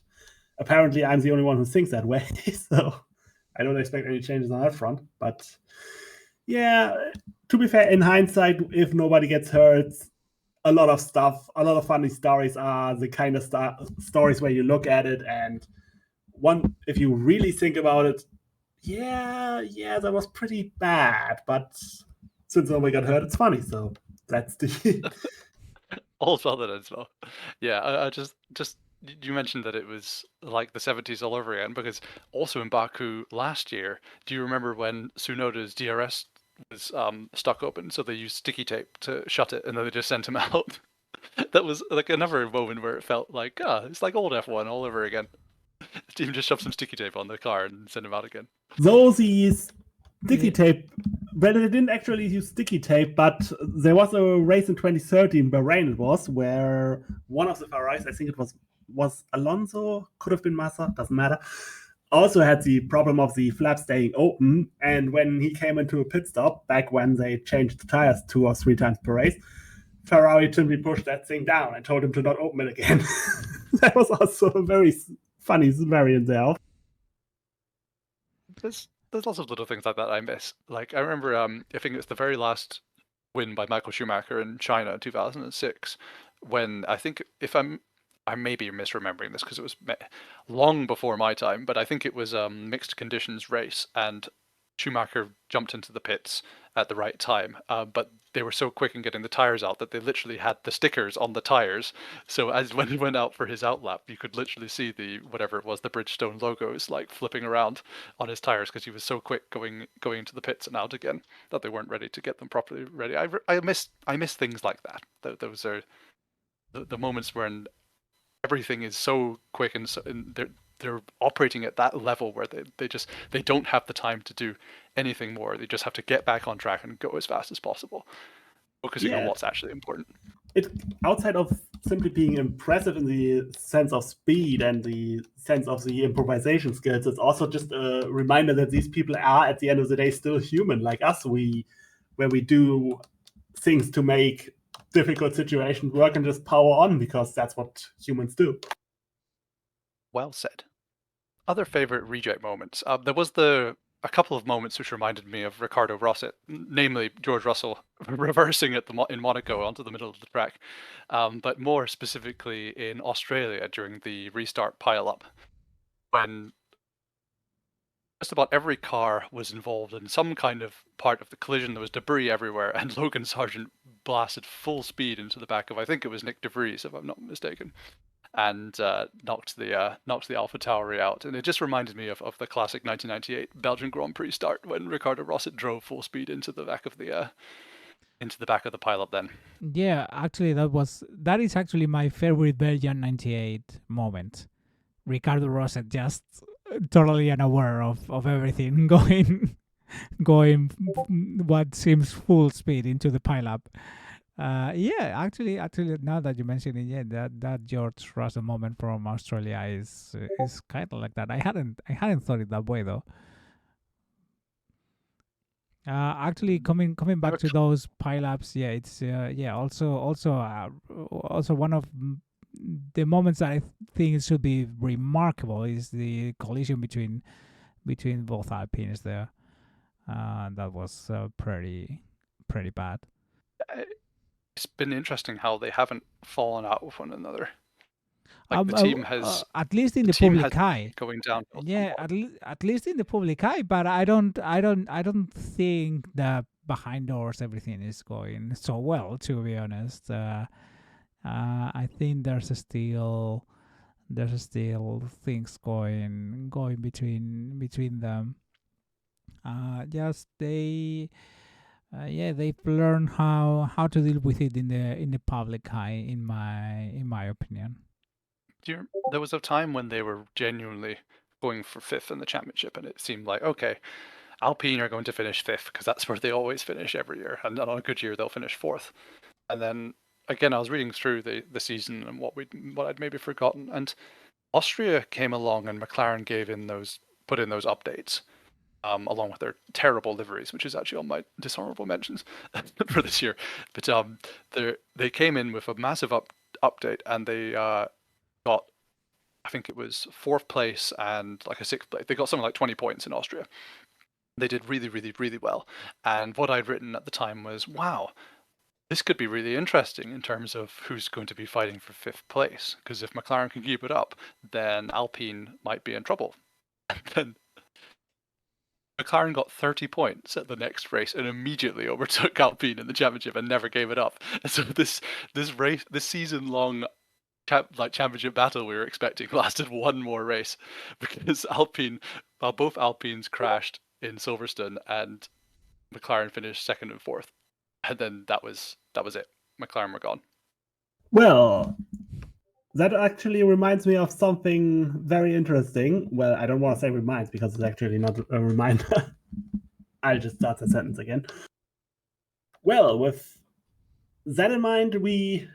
apparently I'm the only one who thinks that way, so I don't expect any changes on that front. But yeah, to be fair, in hindsight, if nobody gets hurt, a lot of funny stories are the kind of stories where you look at it and if you really think about it, yeah, that was pretty bad. But since nobody got hurt, it's funny. So that's the All's well that ends well. Yeah, I just you mentioned that it was like the 70s all over again, because also in Baku last year, do you remember when Tsunoda's DRS was stuck open, so they used sticky tape to shut it, and then they just sent him out? That was like another moment where it felt like, it's like old F1 all over again. The team just shoved some sticky tape on the car and sent him out again. those sticky tape. Well, they didn't actually use sticky tape, but there was a race in 2013 in Bahrain, it was, where one of the Ferraris, I think it was Alonso, could have been Massa, doesn't matter, also had the problem of the flap staying open. And when he came into a pit stop, back when they changed the tires 2 or 3 times per race, Ferrari simply pushed that thing down and told him to not open it again. That was also a very funny variant there. There's lots of little things like that I miss. Like, I remember, I think it's the very last win by Michael Schumacher in China in 2006, when I think, I may be misremembering this because it was long before my time, but I think it was a mixed conditions race, and Schumacher jumped into the pits at the right time, but they were so quick in getting the tires out that they literally had the stickers on the tires. So as when he went out for his outlap, you could literally see the whatever it was, the Bridgestone logos like flipping around on his tires, because he was so quick going into the pits and out again that they weren't ready to get them properly ready. I miss things like that. Those are the moments when everything is so quick and they're operating at that level where they don't have the time to do anything more. They just have to get back on track and go as fast as possible, focusing on what's actually important. It, outside of simply being impressive in the sense of speed and the sense of the improvisation skills, it's also just a reminder that these people are, at the end of the day, still human like us. Where we do things to make difficult situations work and just power on, because that's what humans do. Well said. Other favorite reject moments. There was a couple of moments which reminded me of Ricardo Rosset, namely George Russell reversing in Monaco onto the middle of the track, but more specifically in Australia during the restart pile-up, when just about every car was involved in some kind of part of the collision. There was debris everywhere, and Logan Sargent blasted full speed into the back of, I think it was Nick de Vries, if I'm not mistaken, and knocked the AlphaTauri out. And it just reminded me of the classic 1998 Belgian Grand Prix start when Ricardo Rosset drove full speed into the back of the pile-up then. Yeah, actually, that is actually my favorite Belgian 98 moment. Ricardo Rosset just totally unaware of everything, going what seems full speed into the pileup. Actually, now that you mention it, yeah, that George Russell moment from Australia is kind of like that. I hadn't thought it that way though. Actually, coming back to those pileups, yeah, it's also one of the moments that I think should be remarkable is the collision between both Alpines there. That was pretty bad. It's been interesting how they haven't fallen out with one another. Like the team has, at least in the public eye, going down. Yeah, at least in the public eye. But I don't think that behind doors everything is going so well. To be honest, I think there's still things going between them. Just they yeah, they've learned how to deal with it in the public eye, in my opinion. There was a time when they were genuinely going for fifth in the championship, and it seemed like, okay, Alpine are going to finish fifth because that's where they always finish every year, and on a good year they'll finish fourth. And then again, I was reading through the season and what I'd maybe forgotten, and Austria came along and McLaren put in those updates, along with their terrible liveries, which is actually on my dishonorable mentions for this year. But they came in with a massive update, and they got, I think it was fourth place and like a sixth place. They got something like 20 points in Austria. They did really, really, really well. And what I'd written at the time was, wow, this could be really interesting in terms of who's going to be fighting for fifth place. Because if McLaren can keep it up, then Alpine might be in trouble. And then McLaren got 30 points at the next race and immediately overtook Alpine in the championship and never gave it up. And so this season-long championship battle we were expecting lasted one more race, because both Alpines crashed in Silverstone and McLaren finished second and fourth, and then that was it. McLaren were gone. Well, that actually reminds me of something very interesting. Well, I don't want to say reminds because it's actually not a reminder. I'll just start the sentence again. Well, with that in mind, we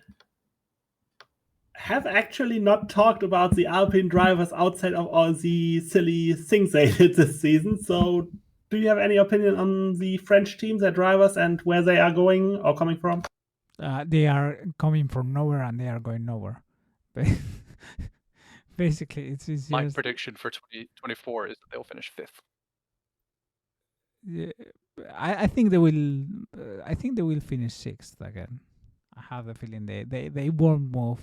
have actually not talked about the Alpine drivers outside of all the silly things they did this season. So, do you have any opinion on the French teams, their drivers, and where they are going or coming from? They are coming from nowhere and they are going nowhere. Basically, it's just my prediction for 2024 is that they'll finish fifth. Yeah, I think they will. I think they will finish sixth again. I have the feeling they won't move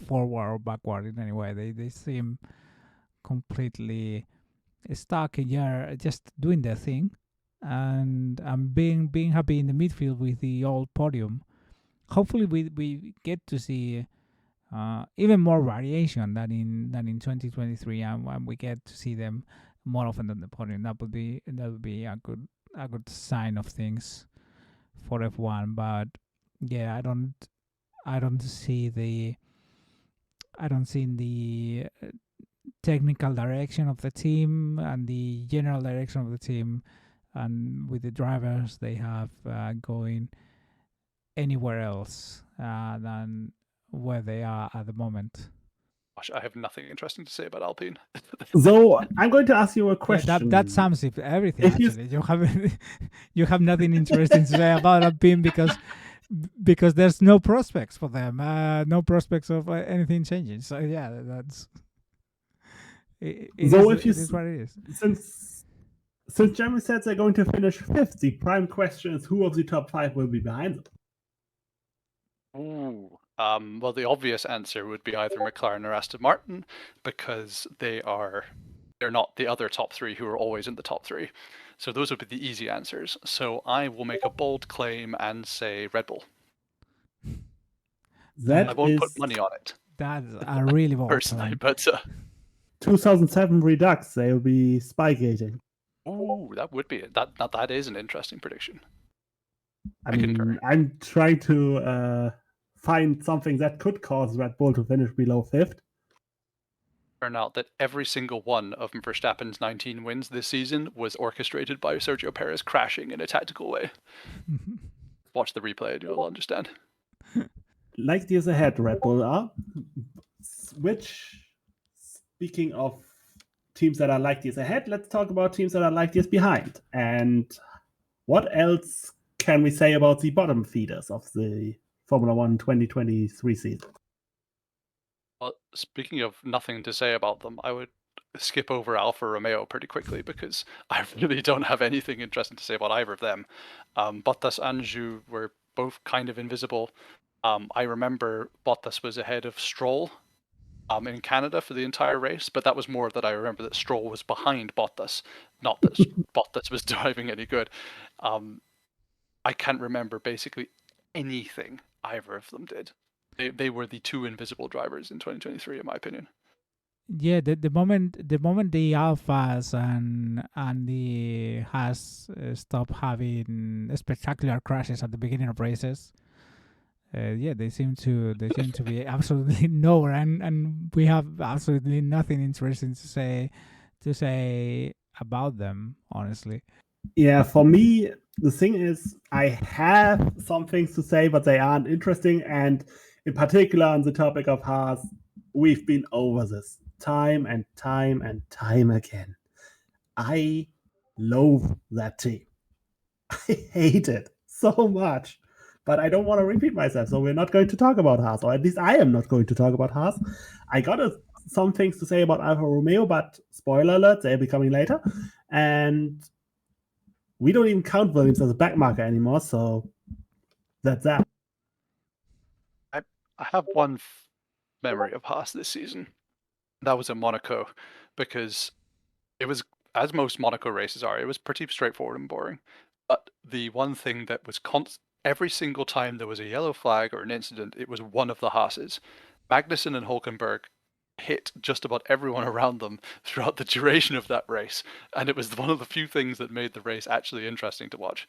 forward or backward in any way. They seem completely stuck here, just doing their thing, and being happy in the midfield with the old podium. Hopefully, we get to see even more variation than in 2023, and we get to see them more often than the podium. That would be a good sign of things for F1. But yeah, I don't see the technical direction of the team and the general direction of the team, and with the drivers they have going anywhere else than where they are at the moment. Gosh, I have nothing interesting to say about Alpine. So I'm going to ask you a question. Yeah, that sums it everything. Actually, you have nothing interesting to say about Alpine because there's no prospects for them, no prospects of anything changing. So yeah, that's. It is what it is. Since Jeremy said they're going to finish fifth, the prime question is who of the top five will be behind them? Ooh. Well, the obvious answer would be either McLaren or Aston Martin, because they're not the other top three who are always in the top three. So those would be the easy answers. So I will make a bold claim and say Red Bull. I won't put money on it. That's a really bold personally, claim. but 2007 Redux, they'll be spygating. Oh, that would be it. That is an interesting prediction. I mean, I'm trying to find something that could cause Red Bull to finish below fifth. Turn out that every single one of Verstappen's 19 wins this season was orchestrated by Sergio Perez crashing in a tactical way. Watch the replay and you'll understand. Light years ahead, Red Bull are. Which, speaking of teams that are light years ahead, let's talk about teams that are light years behind. And what else can we say about the bottom feeders of the Formula 1 2023 season? Well, speaking of nothing to say about them, I would skip over Alfa Romeo pretty quickly because I really don't have anything interesting to say about either of them. Bottas and Zhu were both kind of invisible. I remember Bottas was ahead of Stroll in Canada for the entire race, but that was more that I remember that Stroll was behind Bottas, not that Bottas was driving any good. I can't remember basically anything either of them did. They were the two invisible drivers in 2023, in my opinion. Yeah, the moment the Alphas and the Haas stop having spectacular crashes at the beginning of races, yeah, they seem to be absolutely nowhere, and we have absolutely nothing interesting to say about them, honestly. Yeah, for me, the thing is, I have some things to say, but they aren't interesting. And in particular, on the topic of Haas, we've been over this time and time and time again. I loathe that team. I hate it so much. But I don't want to repeat myself, so we're not going to talk about Haas, or at least I am not going to talk about Haas. I got some things to say about Alfa Romeo, but spoiler alert, they'll be coming later. And we don't even count Williams as a backmarker anymore, so that's that. I have one memory of Haas this season. That was in Monaco, because it was, as most Monaco races are, it was pretty straightforward and boring. But the one thing that was every single time there was a yellow flag or an incident, it was one of the Haases. Magnussen and Hulkenberg hit just about everyone around them throughout the duration of that race, and it was one of the few things that made the race actually interesting to watch.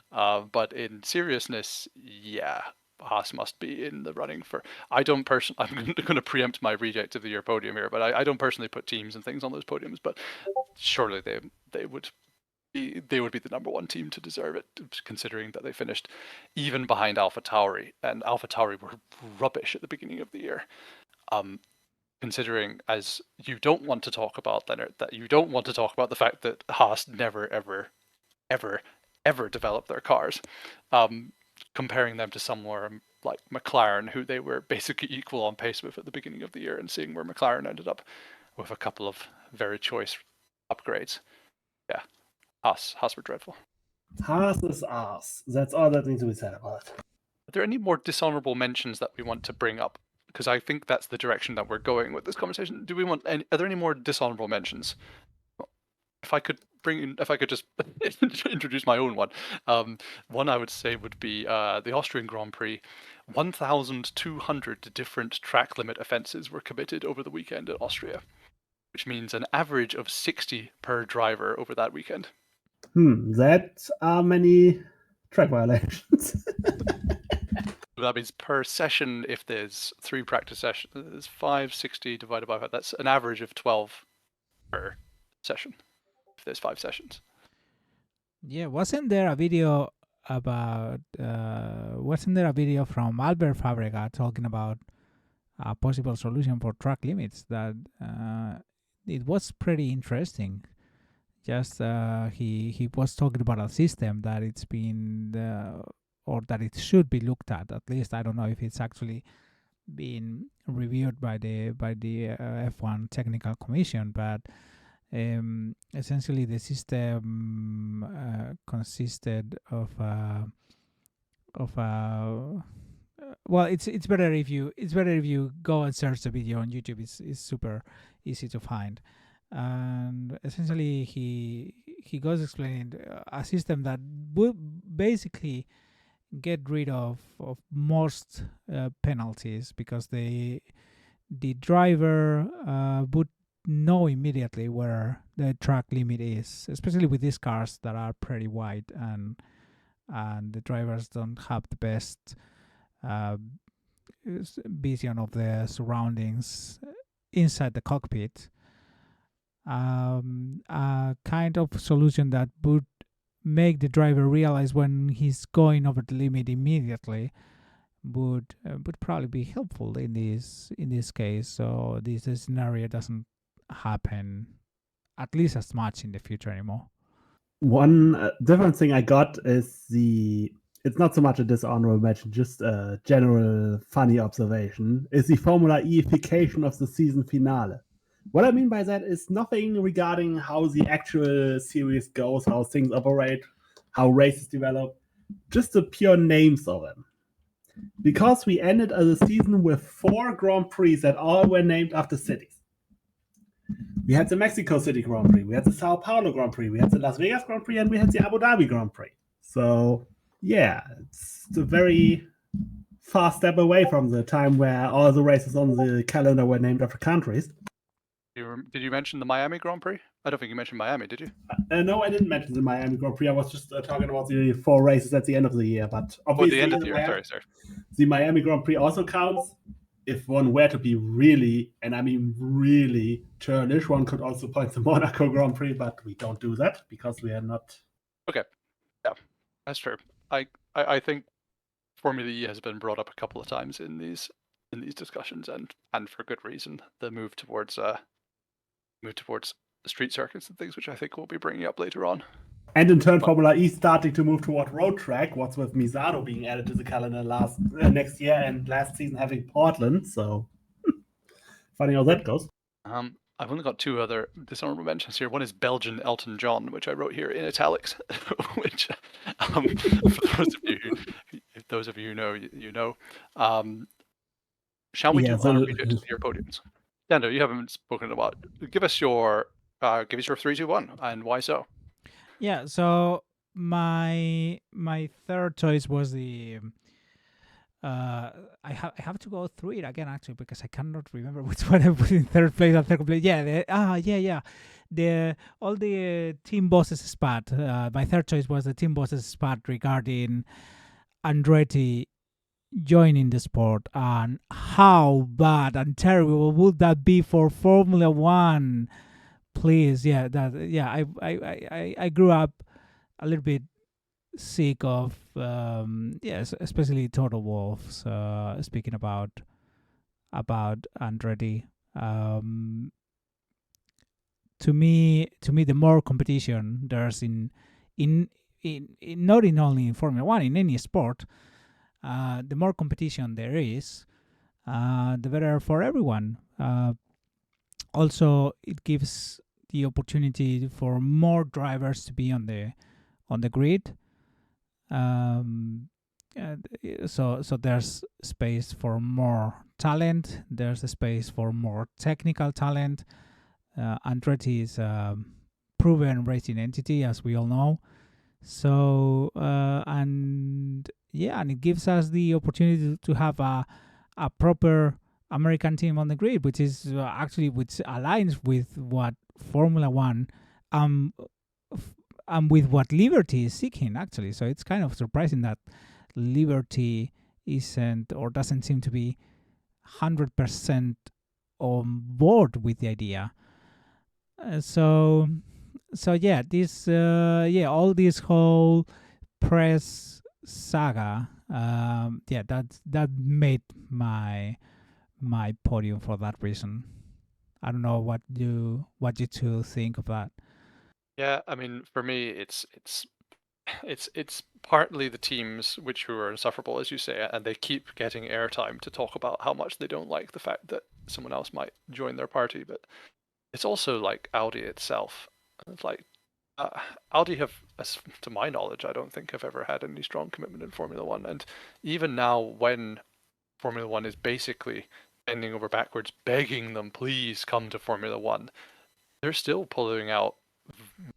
But in seriousness, yeah, Haas must be in the running for. I don't personally. I'm going to preempt my reject of the year podium here, but I don't personally put teams and things on those podiums. But surely they would be the number one team to deserve it, considering that they finished even behind AlphaTauri, and AlphaTauri were rubbish at the beginning of the year. Considering, as you don't want to talk about, Lennart, that you don't want to talk about the fact that Haas never, ever, ever, ever developed their cars. Comparing them to somewhere like McLaren, who they were basically equal on pace with at the beginning of the year, and seeing where McLaren ended up with a couple of very choice upgrades. Yeah, Haas were dreadful. Haas is Haas. That's all that needs to be said about it. Are there any more dishonorable mentions that we want to bring up? Because I think that's the direction that we're going with this conversation. Do we want any? Are there any more dishonorable mentions? If I could just introduce my own one. One I would say would be the Austrian Grand Prix. 1,200 different track limit offences were committed over the weekend in Austria, which means an average of 60 per driver over that weekend. That are many track violations. That means per session, if there's 3 practice sessions, there's 560 divided by 5. That's an average of 12 per session, if there's 5 sessions. Yeah, wasn't there a video from Albert Fabregat talking about a possible solution for track limits? That it was pretty interesting. Just he was talking about a system that it's been or that it should be looked at. At least I don't know if it's actually been reviewed by the F1 Technical Commission, but essentially the system consisted of well, it's better if you go and search the video on YouTube. It's super easy to find. And essentially he goes explaining a system that would basically get rid of most penalties, because the driver would know immediately where the track limit is, especially with these cars that are pretty wide, and the drivers don't have the best vision of the surroundings inside the cockpit. A kind of solution that would make the driver realize when he's going over the limit immediately would probably be helpful in this case, so this scenario doesn't happen at least as much in the future anymore. One different thing I got is it's not so much a dishonorable mention, just a general funny observation, is the Formula E-ification of the season finale. What I mean by that is nothing regarding how the actual series goes, how things operate, how races develop, just the pure names of them. Because we ended the season with 4 Grand Prix that all were named after cities. We had the Mexico City Grand Prix, we had the Sao Paulo Grand Prix, we had the Las Vegas Grand Prix, and we had the Abu Dhabi Grand Prix. So, yeah, it's a very far step away from the time where all the races on the calendar were named after countries. Did you mention the Miami Grand Prix? I don't think you mentioned Miami, did you? No, I didn't mention the Miami Grand Prix. I was just talking about the 4 races at the end of the year. But Oh, obviously, the end of the year. Sorry. the Miami Grand Prix also counts. If one were to be really, and I mean really, churlish, one could also point the Monaco Grand Prix, but we don't do that because we are not. Okay, yeah, that's true. I think Formula E has been brought up a couple of times in these discussions, and for good reason. The move towards street circuits and things, which I think we'll be bringing up later on. And in turn, Formula E starting to move toward road track. What's with Misano being added to the calendar next year, and last season having Portland. So funny how that goes. I've only got 2 other dishonorable mentions here. One is Belgian Elton John, which I wrote here in italics. Which, for those of you who know, you know. Shall we do honorable mentions to your podiums? Dando, you haven't spoken about. Give us your 3, 2, 1, and why so? Yeah, so my third choice was the I have to go through it again actually because I cannot remember which one I put in third place and second place. Yeah, all the team bosses spot. My third choice was the team bosses spot regarding Andretti joining the sport, and how bad and terrible would that be for Formula One? Please, I grew up a little bit sick of especially Total Wolves. Speaking about Andretti, to me, the more competition there's in not in only in Formula One, in any sport, the more competition there is, the better for everyone. Also, it gives the opportunity for more drivers to be on the grid. So there's space for more talent. There's a space for more technical talent. Andretti is a proven racing entity, as we all know. So and it gives us the opportunity to have a proper American team on the grid, which is actually which aligns with what Formula One and with what Liberty is seeking, actually. So it's kind of surprising that Liberty isn't or doesn't seem to be 100% on board with the idea. So all this whole press saga, that made my podium for that reason. I don't know what you two think of that. Yeah, I mean, for me, it's partly the teams who are insufferable, as you say, and they keep getting airtime to talk about how much they don't like the fact that someone else might join their party. But it's also like Audi itself. It's like Audi have, to my knowledge, I don't think have ever had any strong commitment in Formula One. And even now, when Formula One is basically bending over backwards, begging them, please come to Formula One, they're still pulling out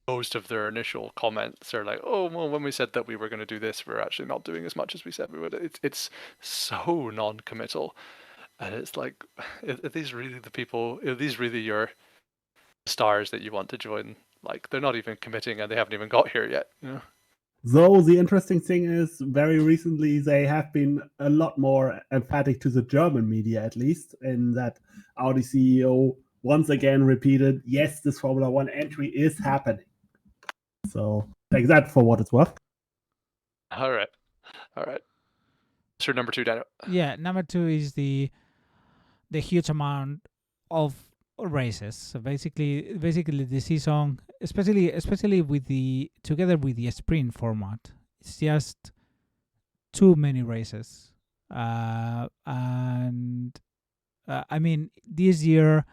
most of their initial comments. Are like, oh, well, when we said that we were going to do this, we're actually not doing as much as we said we would. It's so non-committal, and it's like, are these really the people? Are these really your stars that you want to join? Like, they're not even committing, and they haven't even got here yet. You know? Though the interesting thing is, very recently they have been a lot more emphatic to the German media, at least, in that Audi CEO once again repeated, yes, this Formula One entry is happening. So take that for what it's worth. All right. So number 2, Daniel. Yeah, number 2 is the huge amount of races. So basically the season, especially with together with the sprint format, it's just too many races. I mean, this year,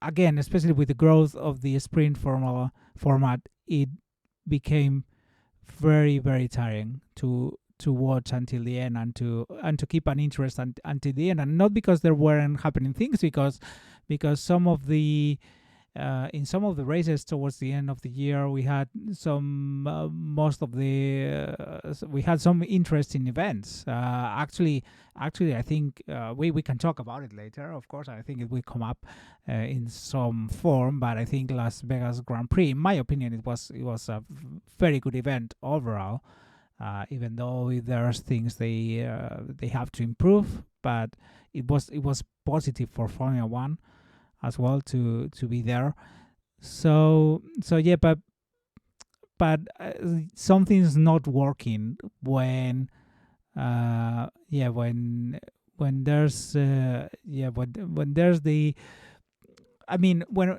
again, especially with the growth of the sprint format, it became very, very tiring to watch until the end and to keep an interest until the end. And not because there weren't happening things, because some of the in some of the races towards the end of the year, we had some we had some interesting events. Actually, I think we can talk about it later. Of course, I think it will come up in some form. But I think Las Vegas Grand Prix, in my opinion, it was a very good event overall. Even though there's things they have to improve, but it was positive for Formula One as well to be there. So yeah, but something's not working when when there's when there's the, I mean, when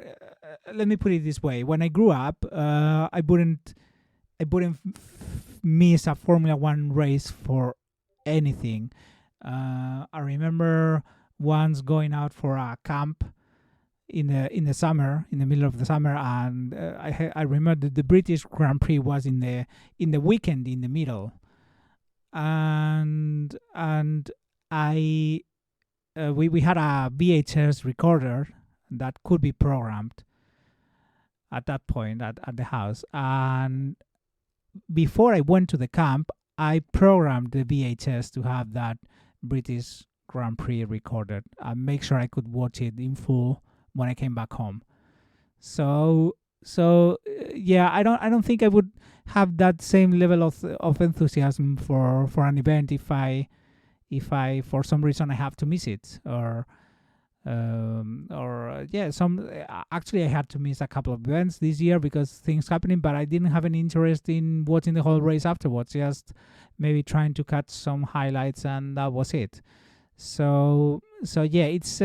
let me put it this way: when I grew up, I wouldn't miss a Formula One race for anything. I remember once going out for a camp in the summer, in the middle of the summer, and I remember the British Grand Prix was in the weekend in the middle, and I we had a VHS recorder that could be programmed at that point at the house, and before I went to the camp, I programmed the VHS to have that British Grand Prix recorded and make sure I could watch it in full when I came back home. So yeah, I don't think I would have that same level of enthusiasm for an event if I for some reason I have to miss it, or actually I had to miss a couple of events this year because things happening, but I didn't have any interest in watching the whole race afterwards, just maybe trying to catch some highlights, and that was it. So yeah, it's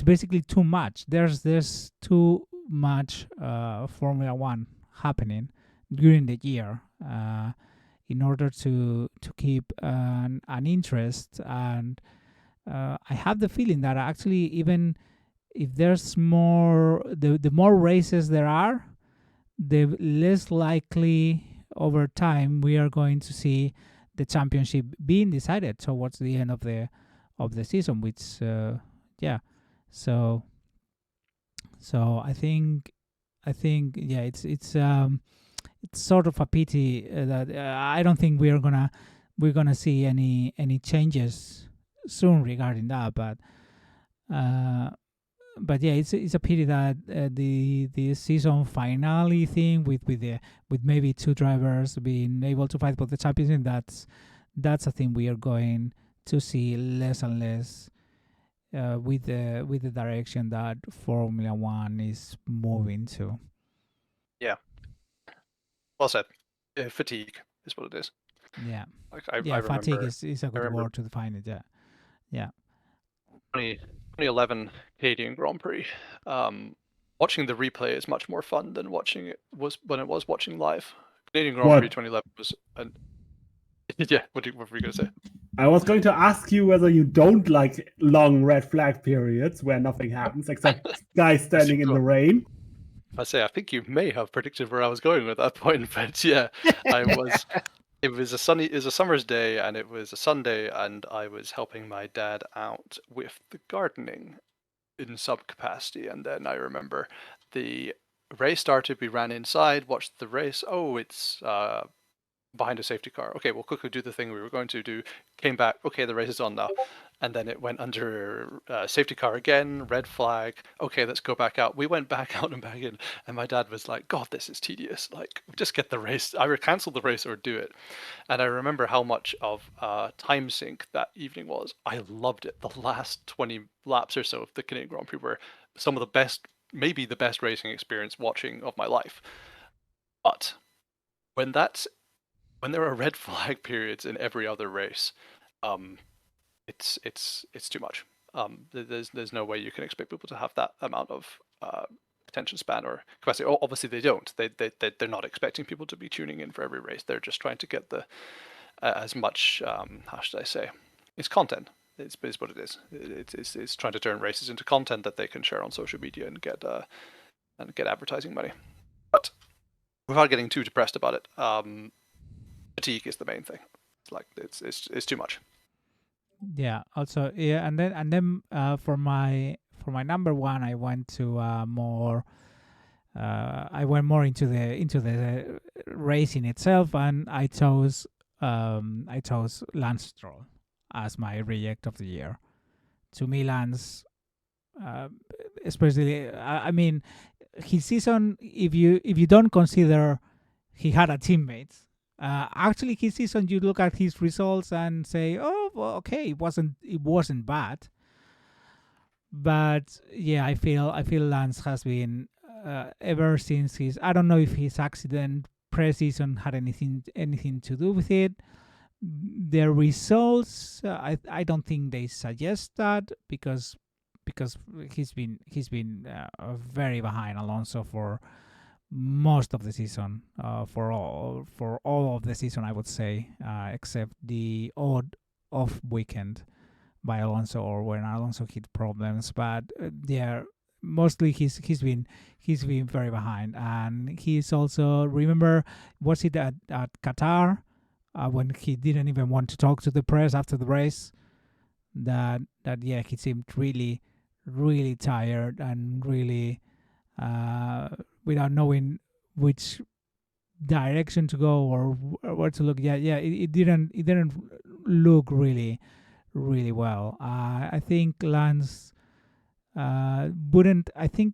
basically too much. There's too much Formula One happening during the year in order to keep an interest. And I have the feeling that actually, even if there's more, the more races there are, the less likely over time we are going to see the championship being decided towards the end of the season, which yeah. So I think yeah, it's sort of a pity that I don't think we're gonna see any changes soon regarding that, but yeah, it's a pity that the season finale thing with maybe two drivers being able to fight for the championship, that's a thing we are going to see less and less with the direction that Formula One is moving to. Yeah. Well said. Fatigue is what it is. Yeah. Like I fatigue remember, is a good word to define it. Yeah. 2011 Canadian Grand Prix. Watching the replay is much more fun than watching it was watching live. Canadian Grand Prix 2011 was yeah. What were you gonna say? I was going to ask you whether you don't like long red flag periods where nothing happens except guys standing in the rain. I think you may have predicted where I was going at that point, but yeah, I was. It was a summer's day, and it was a Sunday, and I was helping my dad out with the gardening in some capacity. And then I remember the race started. We ran inside, watched the race. Oh, it's behind a safety car. Okay, we'll quickly do the thing we were going to do. Came back. Okay, the race is on now. And then it went under safety car again, red flag. Okay, let's go back out. We went back out and back in. And my dad was like, God, this is tedious. Like, just get the race. Either cancel the race or do it. And I remember how much of time sink that evening was. I loved it. The last 20 laps or so of the Canadian Grand Prix were some of the best, maybe the best racing experience watching of my life. But when there are red flag periods in every other race, it's too much. There's no way you can expect people to have that amount of attention span or capacity. Obviously they don't. They're not expecting people to be tuning in for every race. They're just trying to get the as much how should I say? It's content. It's what it is. It's trying to turn races into content that they can share on social media and get advertising money. But without getting too depressed about it, fatigue is the main thing. It's like it's too much. Yeah. Also, yeah, and then for for my number one, I went to more. I went more into the racing itself, and I chose Lance Stroll as my reject of the year. To me, Lance, especially, I mean, his season. If you don't consider he had a teammate, actually his season, you look at his results and say, oh, well, okay, it wasn't bad. But yeah, I feel Lance has been ever since his. I don't know if his accident pre-season had anything to do with it. The results, I don't think they suggest that because he's been very behind Alonso for most of the season, for all of the season, I would say, except the odd off weekend by Alonso or when Alonso hit problems. But yeah, mostly he's been very behind, and he's also, remember, was it at Qatar when he didn't even want to talk to the press after the race? That yeah, he seemed really tired and really without knowing which direction to go or where to look. Yeah, it didn't look really well. I think Lance wouldn't. I think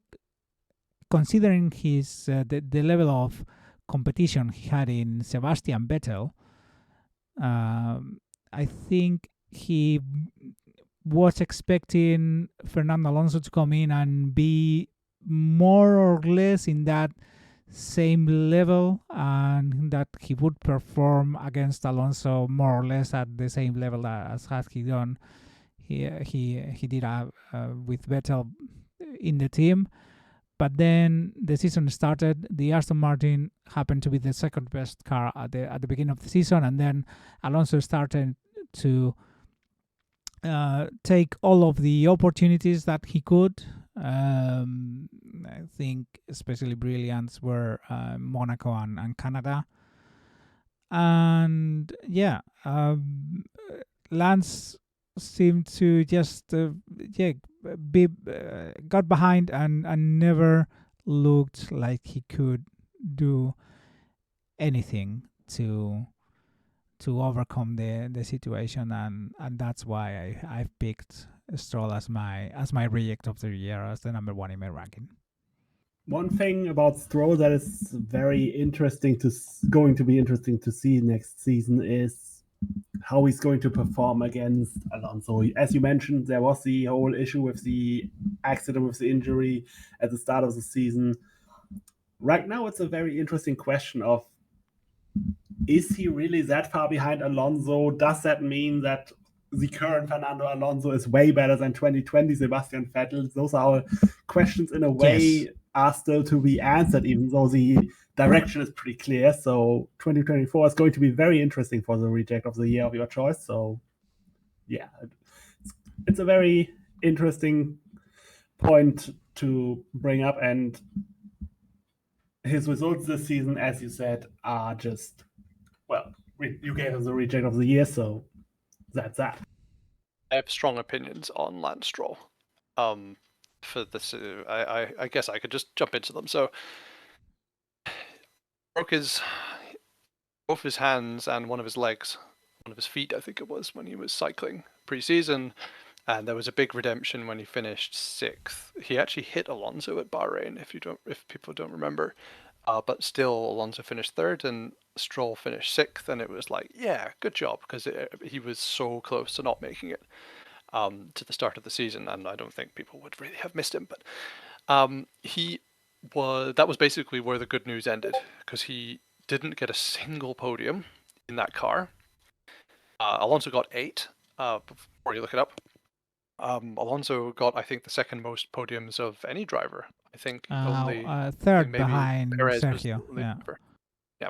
considering his the level of competition he had in Sebastian Vettel, I think he was expecting Fernando Alonso to come in and be more or less in that same level, and that he would perform against Alonso more or less at the same level as has he done. He did with Vettel in the team. But then the season started. The Aston Martin happened to be the second best car at the beginning of the season, and then Alonso started to take all of the opportunities that he could. I think especially brilliants were Monaco and Canada. And yeah, Lance seemed to just got behind and never looked like he could do anything to overcome the situation, and that's why I've picked Stroll as my reject of the year, as the number one in my ranking. One thing about Stroll that is going to be interesting to see next season is how he's going to perform against Alonso. As you mentioned, there was the whole issue with the accident, with the injury at the start of the season. Right now, it's a very interesting question of, is he really that far behind Alonso? Does that mean that the current Fernando Alonso is way better than 2020 Sebastian Vettel? Those are all questions in a way are still to be answered, even though the direction is pretty clear. So 2024 is going to be very interesting for the reject of the year of your choice. So yeah, it's a very interesting point to bring up, and his results this season, as you said, are just, well, you gave us the reject of the year, so that's that. I have strong opinions on Lance Stroll. For this, I guess I could just jump into them. So, broke both his hands and one of his legs, one of his feet, I think it was, when he was cycling pre-season, and there was a big redemption when he finished 6th. He actually hit Alonso at Bahrain, if people don't remember. But still, Alonso finished 3rd and Stroll finished 6th, and it was like, yeah, good job, because he was so close to not making it to the start of the season, and I don't think people would really have missed him. But that was basically where the good news ended, because he didn't get a single podium in that car. Alonso got 8, before you look it up. Alonso got, I think, the second most podiums of any driver. I think only 3rd behind Perez Sergio. Yeah.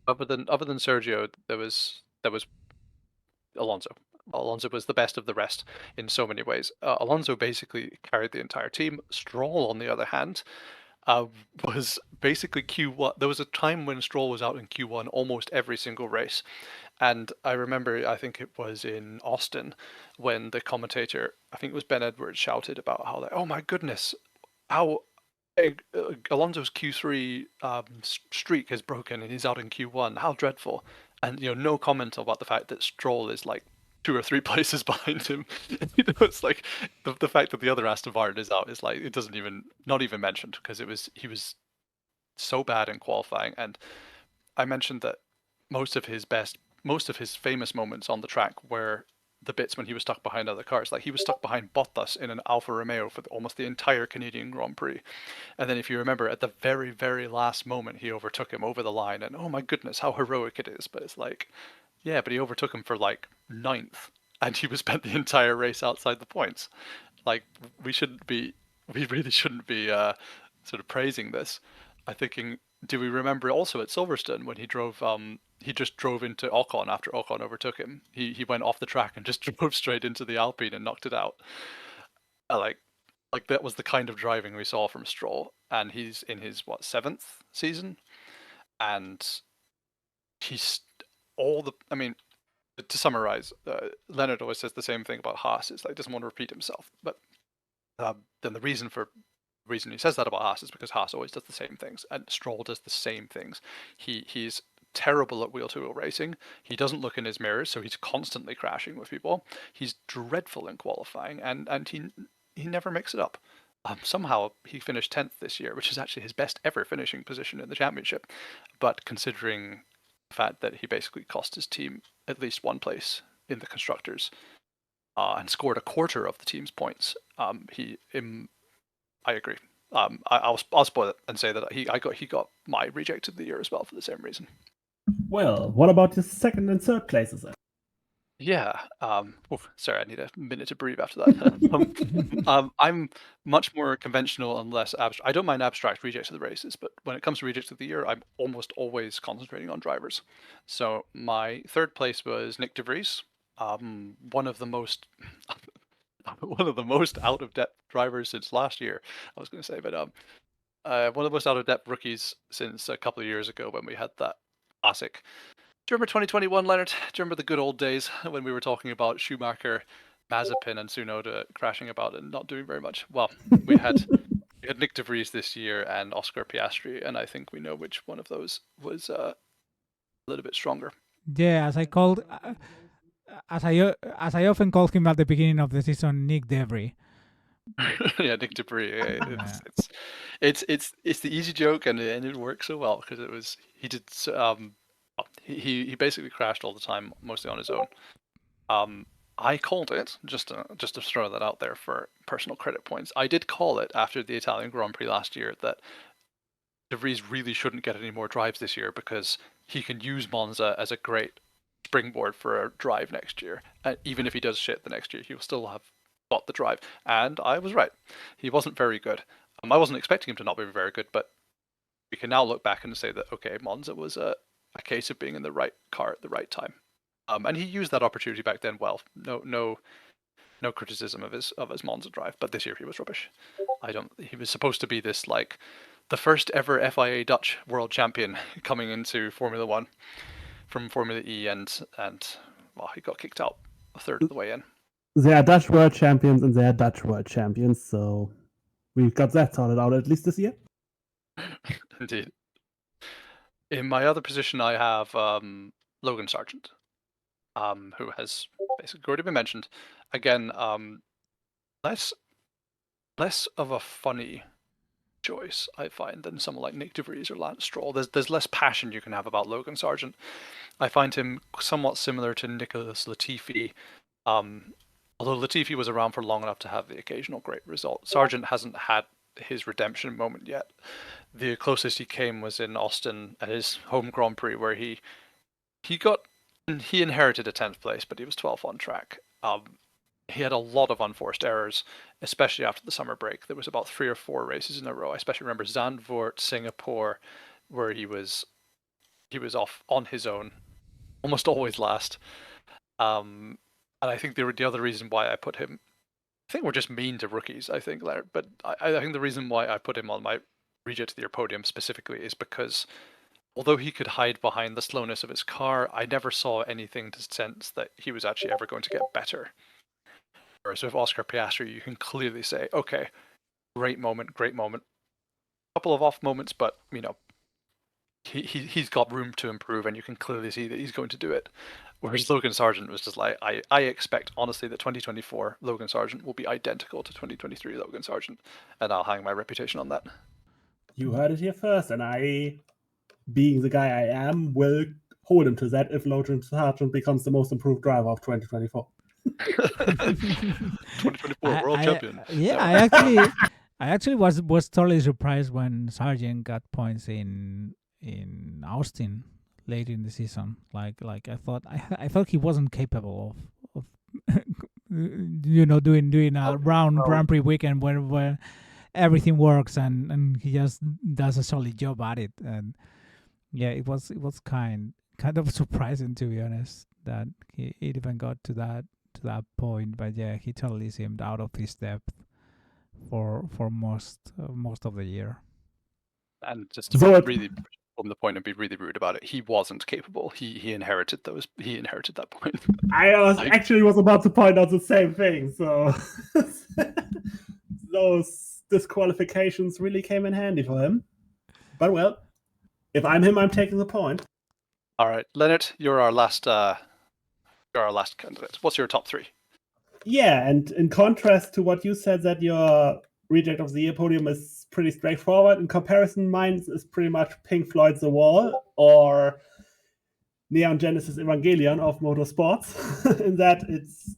Other than Sergio, there was Alonso. Alonso was the best of the rest in so many ways. Alonso basically carried the entire team. Stroll, on the other hand, was basically Q1. There was a time when Stroll was out in Q1 almost every single race. And I remember, I think it was in Austin, when the commentator, I think it was Ben Edwards, shouted about how, like, oh my goodness, how Alonso's Q3 streak has broken and he's out in Q1. How dreadful. And, no comment about the fact that Stroll is like 2 or 3 places behind him. It's like the fact that the other Aston Martin is out is like, it doesn't even, not even mentioned, because he was so bad in qualifying. And I mentioned that most of his famous moments on the track were the bits when he was stuck behind other cars. Like, he was stuck behind Bottas in an Alfa Romeo for almost the entire Canadian Grand Prix. And then if you remember, at the very, very last moment, he overtook him over the line, and oh my goodness, how heroic it is. But it's like, yeah, but he overtook him for like 9th, and he was spent the entire race outside the points. Like, we really shouldn't be sort of praising this. I'm thinking, do we remember also at Silverstone when he just drove into Ocon after Ocon overtook him? He went off the track and just drove straight into the Alpine and knocked it out. Like that was the kind of driving we saw from Stroll, and he's in his 7th season, and he's I mean, to summarize, Lennart always says the same thing about Haas. It's like, doesn't want to repeat himself, but then the reason he says that about Haas is because Haas always does the same things, and Stroll does the same things. He's terrible at wheel-to-wheel racing. He doesn't look in his mirrors, so he's constantly crashing with people. He's dreadful in qualifying, and he never makes it up. Somehow he finished 10th this year, which is actually his best ever finishing position in the championship. But considering the fact that he basically cost his team at least 1 place in the constructors, and scored a quarter of the team's points, I agree. I'll spoil it and say that he got my reject of the year as well for the same reason. Well, what about the 2nd and 3rd places then? Yeah. Sorry, I need a minute to breathe after that. I'm much more conventional and less abstract. I don't mind abstract rejects of the races, but when it comes to rejects of the year, I'm almost always concentrating on drivers. So my 3rd place was Nick de Vries, one of the most out of depth drivers since last year, I was going to say, but one of the most out of depth rookies since a couple of years ago when we had that classic. Do you remember 2021, Lennart? Do you remember the good old days when we were talking about Schumacher, Mazepin, and Tsunoda crashing about and not doing very much? Well, we had Nick de Vries this year and Oscar Piastri, and I think we know which one of those was a little bit stronger. Yeah, as I often called him at the beginning of the season, Nick Debris. Yeah, Nick de Vries. It's the easy joke, and it works so well because he basically crashed all the time, mostly on his own. I called it, just to throw that out there for personal credit points. I did call it after the Italian Grand Prix last year that de Vries really shouldn't get any more drives this year, because he can use Monza as a great springboard for a drive next year. And even if he does shit the next year, he'll still have got the drive. And I was right. He wasn't very good. I wasn't expecting him to not be very good, but we can now look back and say that, okay, Monza was a case of being in the right car at the right time. And he used that opportunity back then well. No criticism of his Monza drive, but this year he was rubbish. He was supposed to be this, like, the first ever FIA Dutch world champion coming into Formula 1 from Formula E, and well, he got kicked out a third of the way in. They are Dutch world champions and they are Dutch world champions, so we've got that sorted out at least this year. Indeed. In my other position, I have Logan Sargent, who has basically already been mentioned. Again, less of a funny choice, I find, than someone like Nick de Vries or Lance Stroll. There's less passion you can have about Logan Sargent. I find him somewhat similar to Nicholas Latifi, although Latifi was around for long enough to have the occasional great result. Sargent hasn't had his redemption moment yet. The closest he came was in Austin at his home Grand Prix, where he inherited a 10th place, but he was 12th on track. He had a lot of unforced errors, especially after the summer break. There was about 3 or 4 races in a row. I especially remember Zandvoort, Singapore, where he was off on his own, almost always last. And I think the other reason why I put him, I think we're just mean to rookies, I think, Larry, but I think the reason why I put him on my Reject the Year podium specifically is because although he could hide behind the slowness of his car, I never saw anything to sense that he was actually ever going to get better. Whereas with Oscar Piastri, you can clearly say, okay, great moment. A couple of off moments, but he's got room to improve, and you can clearly see that he's going to do it. Whereas Logan Sargent was just like, I expect, honestly, that 2024 Logan Sargent will be identical to 2023 Logan Sargent, and I'll hang my reputation on that. You heard it here first, and I, being the guy I am, will hold him to that if Logan Sargent becomes the most improved driver of 2024. 2024 world champion. Yeah, I actually was totally surprised when Sargent got points in Austin late in the season. Like I thought he wasn't capable of doing a round Grand Prix weekend where everything works and he just does a solid job at it. And yeah, it was kind of surprising, to be honest, that he even got to that point. But yeah, he totally seemed out of his depth for most of the year. And just to really from the point and be really rude about it, he wasn't capable. He inherited that point. I actually was about to point out the same thing. So those disqualifications really came in handy for him. But well, if I'm him, I'm taking the point. All right, Lennart, you're our last candidate. What's your top three? Yeah, and in contrast to what you said, that your Reject of the Year podium is pretty straightforward. In comparison, mine is pretty much Pink Floyd's The Wall or Neon Genesis Evangelion of motorsports, in that it's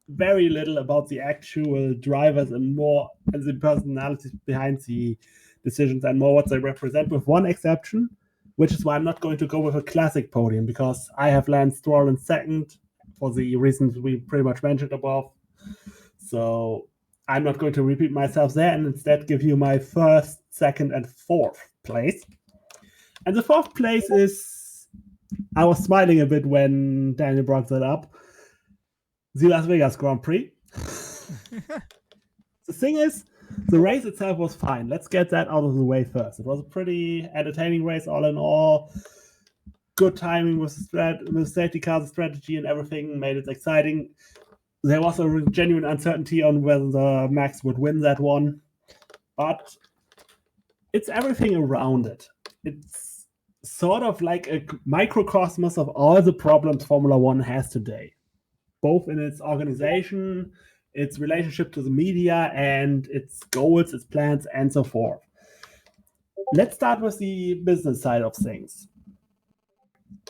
very little about the actual drivers and more and the personalities behind the decisions and more what they represent, with one exception, which is why I'm not going to go with a classic podium, because I have Lance Stroll in second for the reasons we pretty much mentioned above. So I'm not going to repeat myself there and instead give you my first, second, and fourth place. And the fourth place is, I was smiling a bit when Daniel brought that up, the Las Vegas Grand Prix. The thing is, the race itself was fine. Let's get that out of the way first. It was a pretty entertaining race all in all. Good timing with safety cars, the strategy and everything made it exciting. There was a genuine uncertainty on whether Max would win that one. But it's everything around it. It's sort of like a microcosmos of all the problems Formula One has today, both in its organization, its relationship to the media, and its goals, its plans, and so forth. Let's start with the business side of things.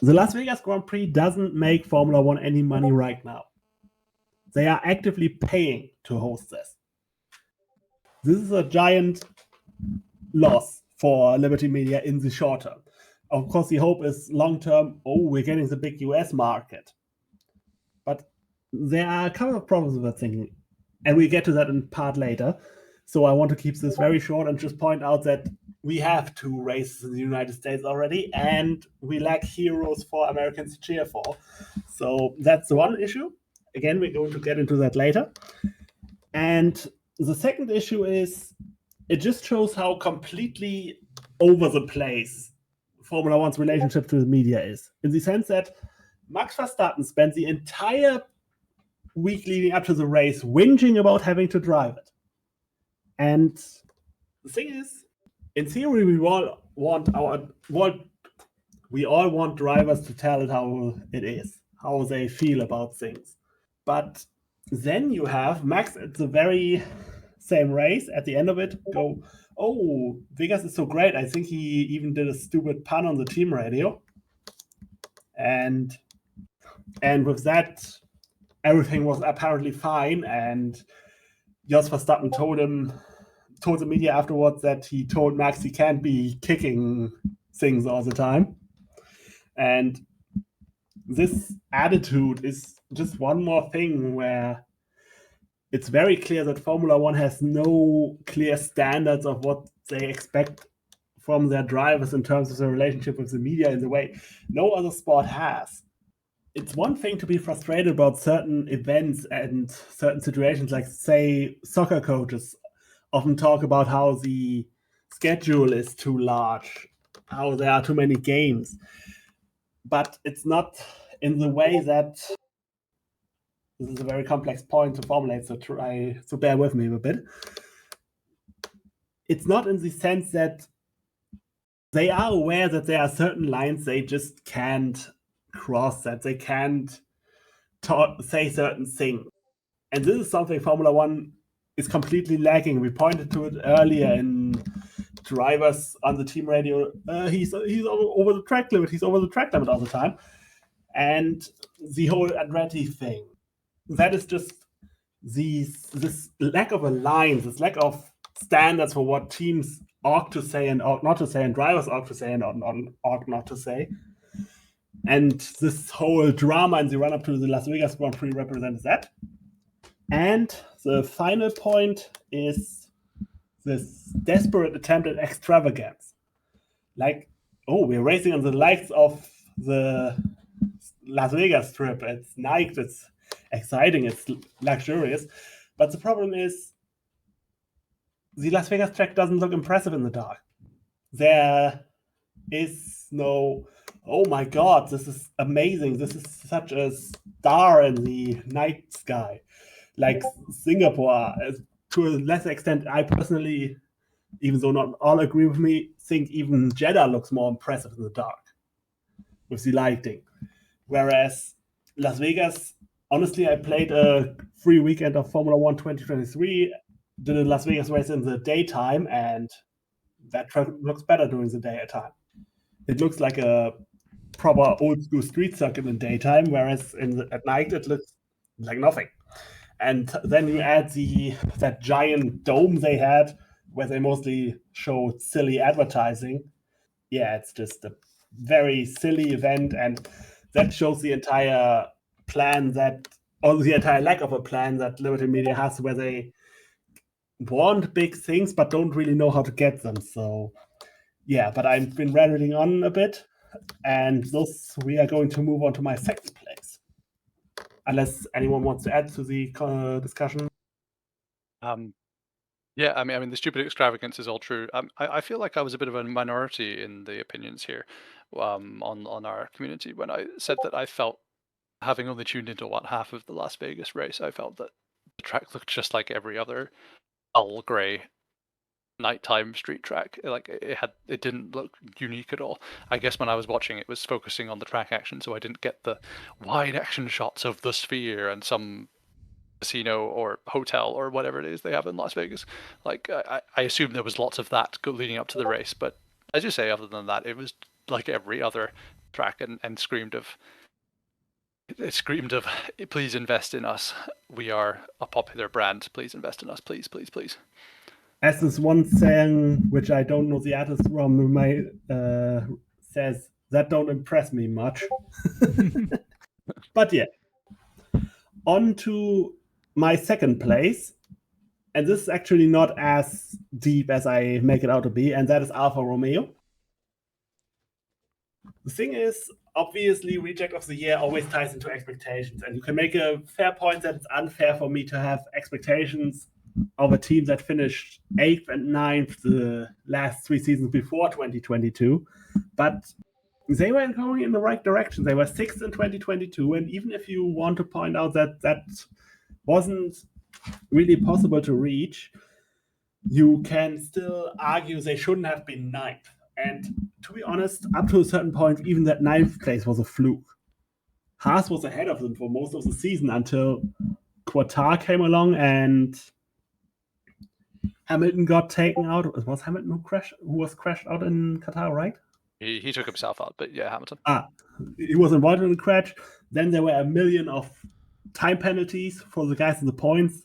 The Las Vegas Grand Prix doesn't make Formula One any money right now. They are actively paying to host this. This is a giant loss for Liberty Media in the short term. Of course, the hope is long-term, we're getting the big US market. But there are a couple of problems with that thinking, and we get to that in part later. So I want to keep this very short and just point out that we have 2 races in the United States already, and we lack heroes for Americans to cheer for. So that's the one issue. Again, we're going to get into that later. And the second issue is, it just shows how completely over the place Formula One's relationship to the media is, in the sense that Max Verstappen spent the entire week leading up to the race whinging about having to drive it. And the thing is, in theory, we all want drivers to tell it how it is, how they feel about things. But then you have Max at the very same race, at the end of it, go, Vegas is so great. I think he even did a stupid pun on the team radio. And with that, everything was apparently fine. And Jos Verstappen told the media afterwards that he told Max he can't be kicking things all the time. And this attitude is just one more thing where it's very clear that Formula One has no clear standards of what they expect from their drivers in terms of their relationship with the media in the way no other sport has. It's one thing to be frustrated about certain events and certain situations, like, say, soccer coaches often talk about how the schedule is too large, how there are too many games. But it's not in the way that, this is a very complex point to formulate, so try to bear with me a bit. It's not in the sense that they are aware that there are certain lines they just can't cross, that they can't say certain things. And this is something Formula One is completely lacking. We pointed to it earlier in drivers on the team radio. He's over the track limit. He's over the track limit all the time. And the whole Andretti thing, that is just this lack of a line, this lack of standards for what teams ought to say and ought not to say, and drivers ought to say and ought not to say. And this whole drama in the run-up to the Las Vegas Grand Prix represents that. And the final point is this desperate attempt at extravagance. Like, oh, we're racing on the likes of the Las Vegas trip. It's nice, it's exciting, it's luxurious. But the problem is the Las Vegas track doesn't look impressive in the dark. There is no, oh my God, this is amazing. This is such a star in the night sky. Like Singapore, to a lesser extent, I personally, even though not all agree with me, think even Jeddah looks more impressive in the dark with the lighting. Whereas Las Vegas, honestly, I played a free weekend of Formula One 2023, did a Las Vegas race in the daytime, and that track looks better during the daytime. It looks like a proper old school street circuit in daytime, whereas at night it looks like nothing. And then you add that giant dome they had, where they mostly showed silly advertising. Yeah, it's just a very silly event, and that shows the entire plan or the entire lack of a plan that Liberty Media has, where they want big things but don't really know how to get them. So yeah, but I've been rambling on a bit, and we are going to move on to my second place. Unless anyone wants to add to the discussion. Yeah, I mean, the stupid extravagance is all true. I feel like I was a bit of a minority in the opinions here, on our community when I said that I felt, having only tuned into half of the Las Vegas race, I felt that the track looked just like every other dull grey nighttime street track. Like it didn't look unique at all. I guess when I was watching, it was focusing on the track action, so I didn't get the wide action shots of the Sphere and some casino or hotel or whatever it is they have in Las Vegas. Like I assume there was lots of that leading up to the race, but as you say, other than that, it was like every other track and screamed of please invest in us. We are a popular brand. Please invest in us. Please, please, please. As this one saying, which I don't know the artist from, says, that don't impress me much. But yeah, on to my second place. And this is actually not as deep as I make it out to be, and that is Alfa Romeo. The thing is, obviously, Reject of the Year always ties into expectations, and you can make a fair point that it's unfair for me to have expectations of a team that finished 8th and 9th the last 3 seasons before 2022, but they were going in the right direction. They were 6th in 2022, and even if you want to point out that wasn't really possible to reach, you can still argue they shouldn't have been 9th. And to be honest, up to a certain point, even that 9th place was a fluke. Haas was ahead of them for most of the season until Qatar came along and Hamilton got taken out. It was Hamilton who was crashed out in Qatar, right? He took himself out, but yeah, Hamilton. He was involved in the crash. Then there were a million of time penalties for the guys in the points.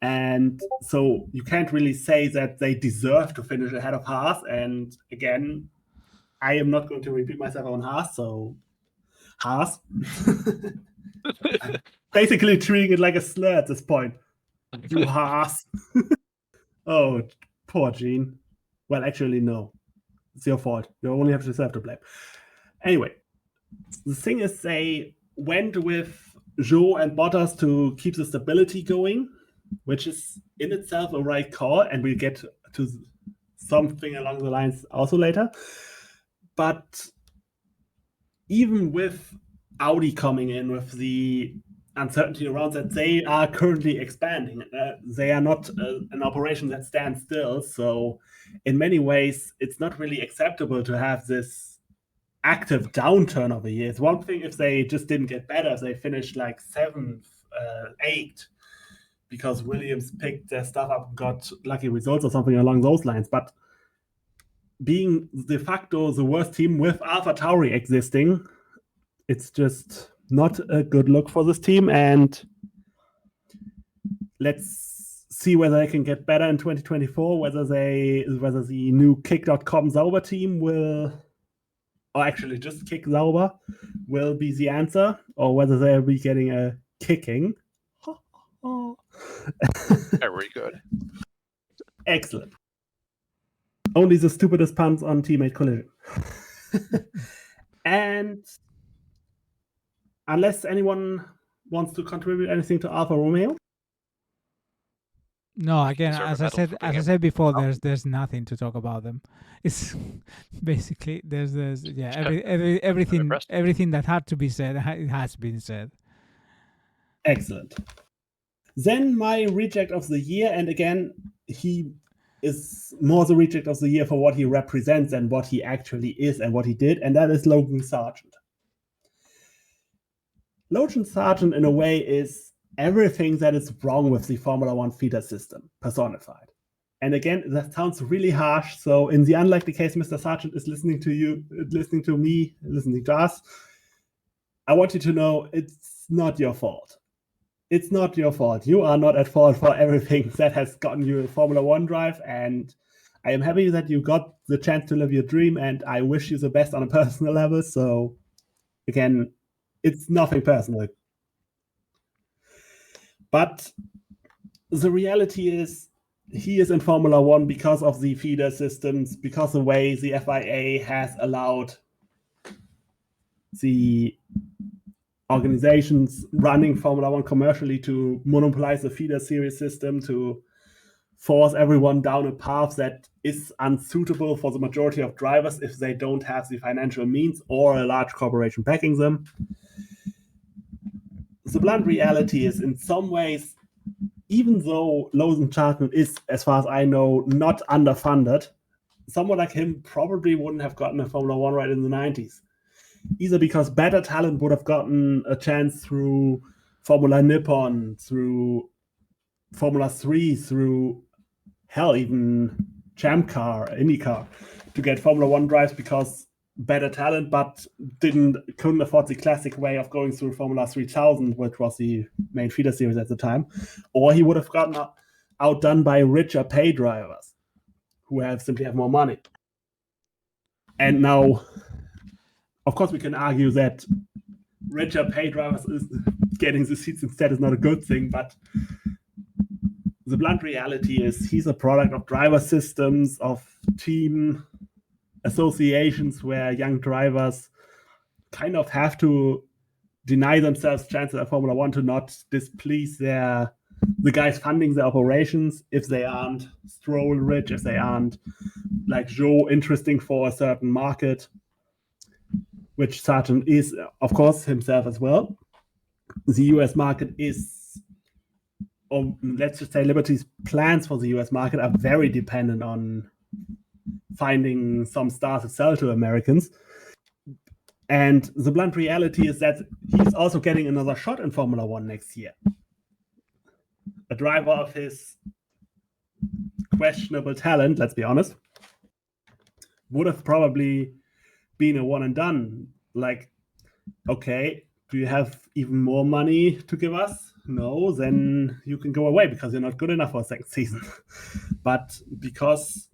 And so you can't really say that they deserve to finish ahead of Haas. And again, I am not going to repeat myself on Haas, so Haas. Basically treating it like a slur at this point. You Haas. Oh, poor Gene. Well, actually, no. It's your fault. You only have yourself to blame. Anyway, the thing is they went with Zhou and Bottas to keep the stability going, which is in itself a right call, and we'll get to something along the lines also later. But even with Audi coming in with the uncertainty around that, they are currently expanding. They are not an operation that stands still. So in many ways, it's not really acceptable to have this active downturn of a year. It's one thing if they just didn't get better, if they finished like 7th, 8th, because Williams picked their stuff up and got lucky results or something along those lines. But being de facto the worst team with AlphaTauri existing, it's just not a good look for this team. And let's see whether they can get better in 2024, whether the new Kick.com Sauber team will, or actually just Kick Sauber, will be the answer, or whether they'll be getting a kicking. Very good. Excellent. Only the stupidest puns on Teammate Collision. And unless anyone wants to contribute anything to Alfa Romeo. No, again, Deserve as a I medal said, for as being I said before, there's nothing to talk about them. It's basically there's everything that had to be said, it has been said. Excellent. Then my reject of the year, and again, he is more the reject of the year for what he represents and what he actually is and what he did, and that is Logan Sargent. Logan Sargent, in a way, is everything that is wrong with the Formula One feeder system personified. And again, that sounds really harsh. So in the unlikely case Mr. Sargent is listening to you, listening to me, listening to us, I want you to know it's not your fault. It's not your fault. You are not at fault for everything that has gotten you a Formula One drive. And I am happy that you got the chance to live your dream, and I wish you the best on a personal level. So again, it's nothing personal. But the reality is he is in Formula One because of the feeder systems, because the way the FIA has allowed the organizations running Formula One commercially to monopolize the feeder series system, to force everyone down a path that is unsuitable for the majority of drivers if they don't have the financial means or a large corporation backing them. The blunt reality is, in some ways, even though Logan Sargent is, as far as I know, not underfunded, someone like him probably wouldn't have gotten a Formula One ride in the 90s. Either because better talent would have gotten a chance through Formula Nippon, through Formula 3, through, hell, even Champ Car, IndyCar, to get Formula One drives because better talent, but couldn't afford the classic way of going through Formula 3000, which was the main feeder series at the time. Or he would have gotten outdone by richer pay drivers who simply have more money. And now, of course, we can argue that richer pay drivers is getting the seats instead is not a good thing, but the blunt reality is he's a product of driver systems, of team associations where young drivers kind of have to deny themselves chances at Formula One to not displease the guys funding the operations if they aren't Stroll rich, if they aren't like Joe interesting for a certain market, which Sargent is, of course, himself as well. The US market is, or let's just say Liberty's plans for the US market are very dependent on finding some stars to sell to Americans. And the blunt reality is that he's also getting another shot in Formula One next year. A driver of his questionable talent, let's be honest, would have probably been a one and done. Like, okay, do you have even more money to give us? No, then you can go away because you're not good enough for a second season. But because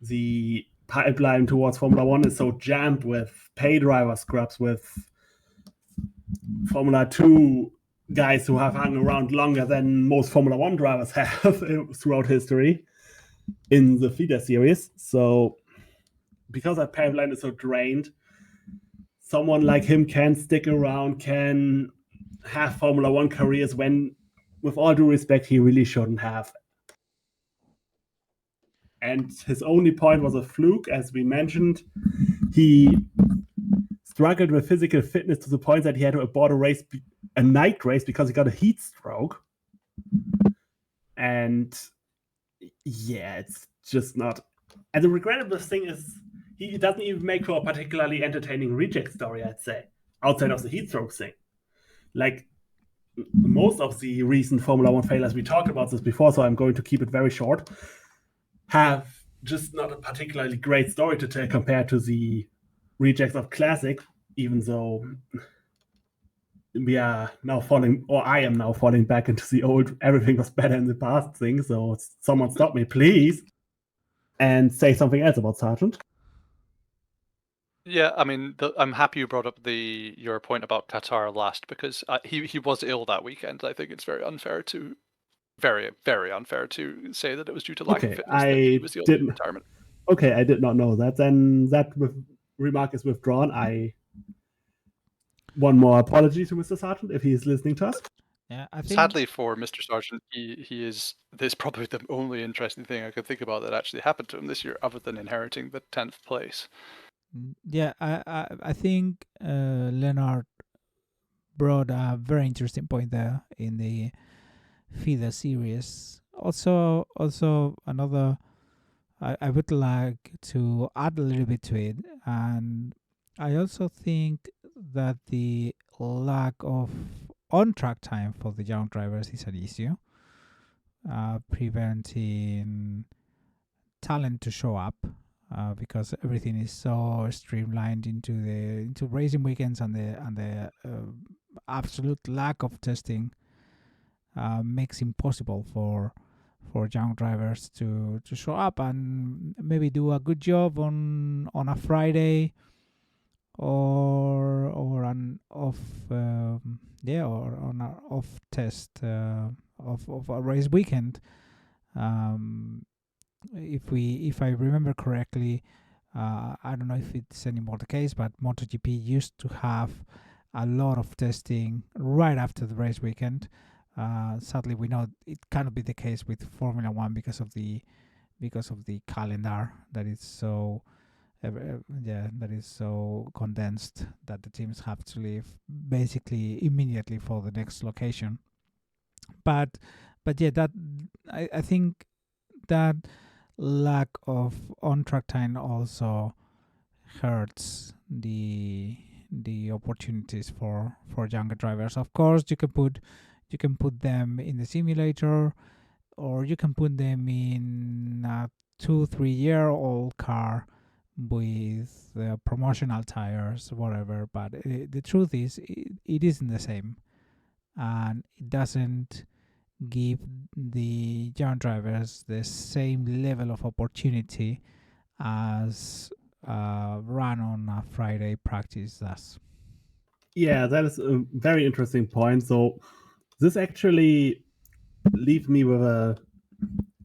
the pipeline towards Formula One is so jammed with pay driver scrubs, with Formula 2 guys who have hung around longer than most Formula One drivers have throughout history in the feeder series. So because that pipeline is so drained, someone like him can stick around, can have Formula One careers when, with all due respect, he really shouldn't have. and his only point was a fluke, as we mentioned. He struggled with physical fitness to the point that he had to abort a night race because he got a heat stroke. And yeah, it's just not. And the regrettable thing is he doesn't even make for a particularly entertaining reject story, I'd say, outside of the heat stroke thing. Like most of the recent Formula One failures, we talked about this before, so I'm going to keep it very short, have just not a particularly great story to tell compared to the rejects of Classic, even though we are now falling, or I am now falling back into the old everything was better in the past thing. So someone stop me, please, and say something else about Sargent. Yeah, I mean, I'm happy you brought up your point about Qatar last, because he was ill that weekend. I think it's very unfair to say that it was due to lack of fitness that he was the only retirement. Okay, I did not know that. Then that remark is withdrawn. One more apology to Mr. Sargent if he is listening to us. Yeah, I think... Sadly for Mr. Sargent, he is. This probably the only interesting thing I could think about that actually happened to him this year, other than inheriting the 10th place. Yeah, I think Lennart brought a very interesting point there in the FIDA series. Also another, I would like to add a little bit to it, and I also think that the lack of on-track time for the young drivers is an issue, preventing talent to show up. Because everything is so streamlined into racing weekends, and the absolute lack of testing makes it impossible for young drivers to show up and maybe do a good job on a Friday or an off or on an off test of a race weekend. If I remember correctly, I don't know if it's anymore the case, but MotoGP used to have a lot of testing right after the race weekend. Sadly, we know it cannot be the case with Formula One because of the calendar that is so condensed that the teams have to leave basically immediately for the next location. But yeah, that I think that lack of on-track time also hurts the opportunities for younger drivers. Of course, you can put them in the simulator, or you can put them in a 2-3 year old car with promotional tires, whatever. But the truth is, it isn't the same, and it doesn't give the young drivers the same level of opportunity as run on a Friday practice does. Yeah, that is a very interesting point. So this actually leaves me with a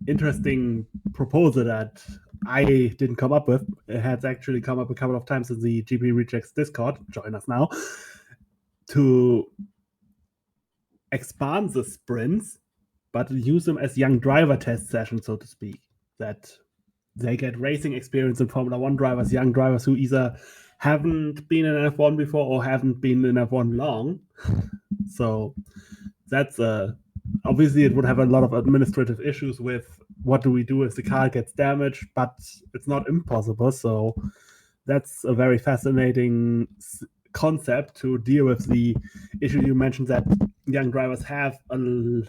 interesting proposal that I didn't come up with. It has actually come up a couple of times in the GP Rejects Discord. Join us now. To expand the sprints, but use them as young driver test sessions, so to speak. That they get racing experience in Formula One drivers, young drivers who either haven't been in F1 before or haven't been in F1 long. So that's obviously it would have a lot of administrative issues with what do we do if the car gets damaged, but it's not impossible. So that's a very fascinating concept to deal with the issue you mentioned, that young drivers have a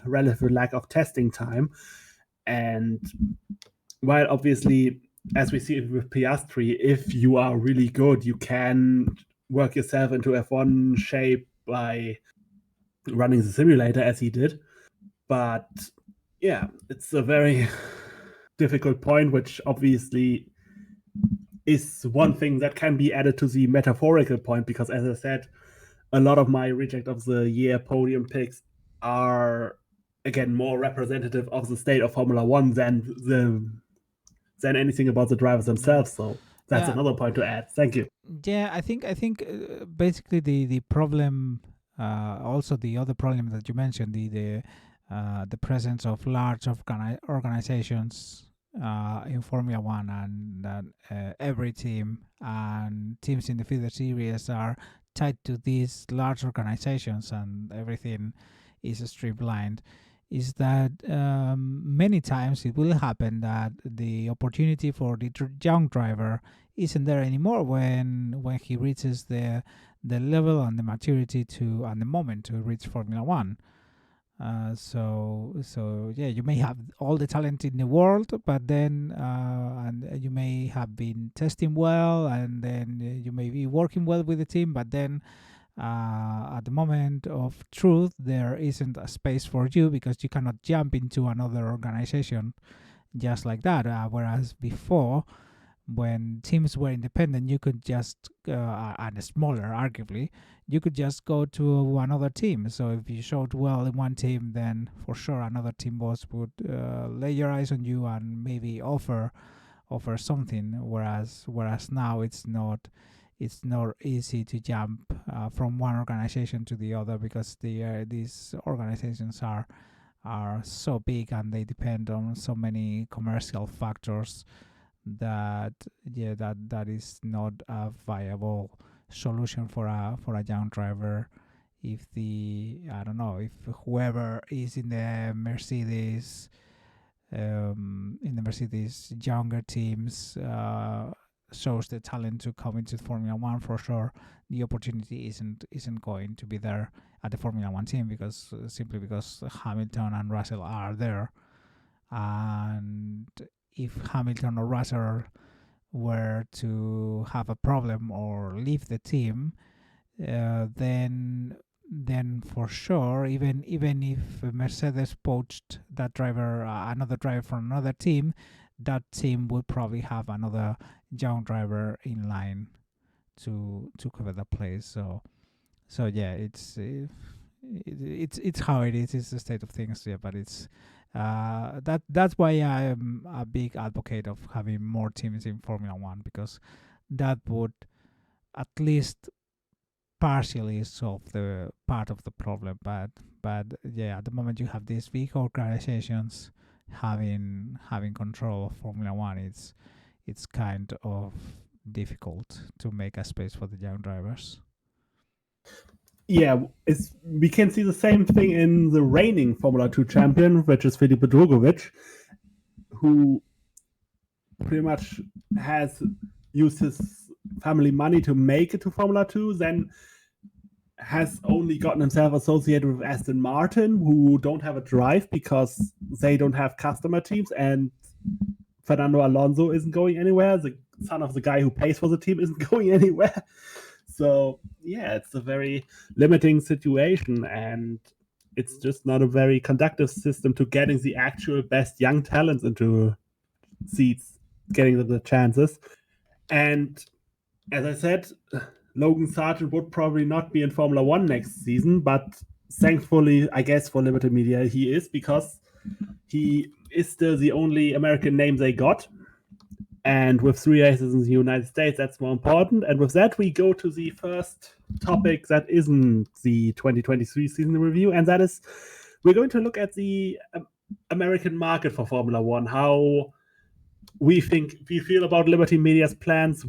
relative lack of testing time. And while obviously, as we see with Piastri, if you are really good, you can work yourself into F1 shape by running the simulator as he did. But yeah, it's a very difficult point, which obviously is one thing that can be added to the metaphorical point, because as I said, a lot of my reject of the year podium picks are again more representative of the state of Formula One than anything about the drivers themselves. So that's another point to add. Thank you. Yeah, I think basically the problem, also the other problem that you mentioned, the presence of large organizations in Formula One, and that every team and teams in the feeder series are tied to these large organizations, and everything is streamlined. Is that many times it will happen that the opportunity for the young driver isn't there anymore when he reaches the level and the maturity to and the moment to reach Formula One. So yeah, you may have all the talent in the world, but then and you may have been testing well, and then you may be working well with the team, but then at the moment of truth, there isn't a space for you because you cannot jump into another organization just like that. Whereas before, when teams were independent, you could just, and smaller, arguably, you could just go to another team. So if you showed well in one team, then for sure another team boss would lay your eyes on you and maybe offer something. Whereas now it's not easy to jump from one organization to the other because these organizations are so big and they depend on so many commercial factors that that is not a viable solution for a young driver. If I don't know, if whoever is in the Mercedes younger teams shows the talent to come into Formula One, for sure the opportunity isn't going to be there at the Formula One team because simply because Hamilton and Russell are there. And if Hamilton or Russell were to have a problem or leave the team, then for sure, even if Mercedes poached that driver, another driver from another team, that team would probably have another young driver in line to cover the place. So yeah, it's how it is. It's the state of things. Yeah, but it's that's why I'm a big advocate of having more teams in Formula One, because that would at least partially solve the part of the problem. But yeah, at the moment you have these big organizations having control of Formula One. It's kind of difficult to make a space for the young drivers. Yeah, we can see the same thing in the reigning Formula 2 champion, which is Felipe Drugovich, who pretty much has used his family money to make it to Formula 2, then has only gotten himself associated with Aston Martin, who don't have a drive because they don't have customer teams, and Fernando Alonso isn't going anywhere. The son of the guy who pays for the team isn't going anywhere. So yeah, it's a very limiting situation, and it's just not a very conductive system to getting the actual best young talents into seats, getting them the chances. And as I said, Logan Sargent would probably not be in Formula One next season, but thankfully, I guess for Liberty Media, he is, because he is still the only American name they got. And with 3 races in the United States, that's more important. And with that, we go to the first topic that isn't the 2023 season review, and that is we're going to look at the American market for Formula One, how we feel about Liberty Media's plans,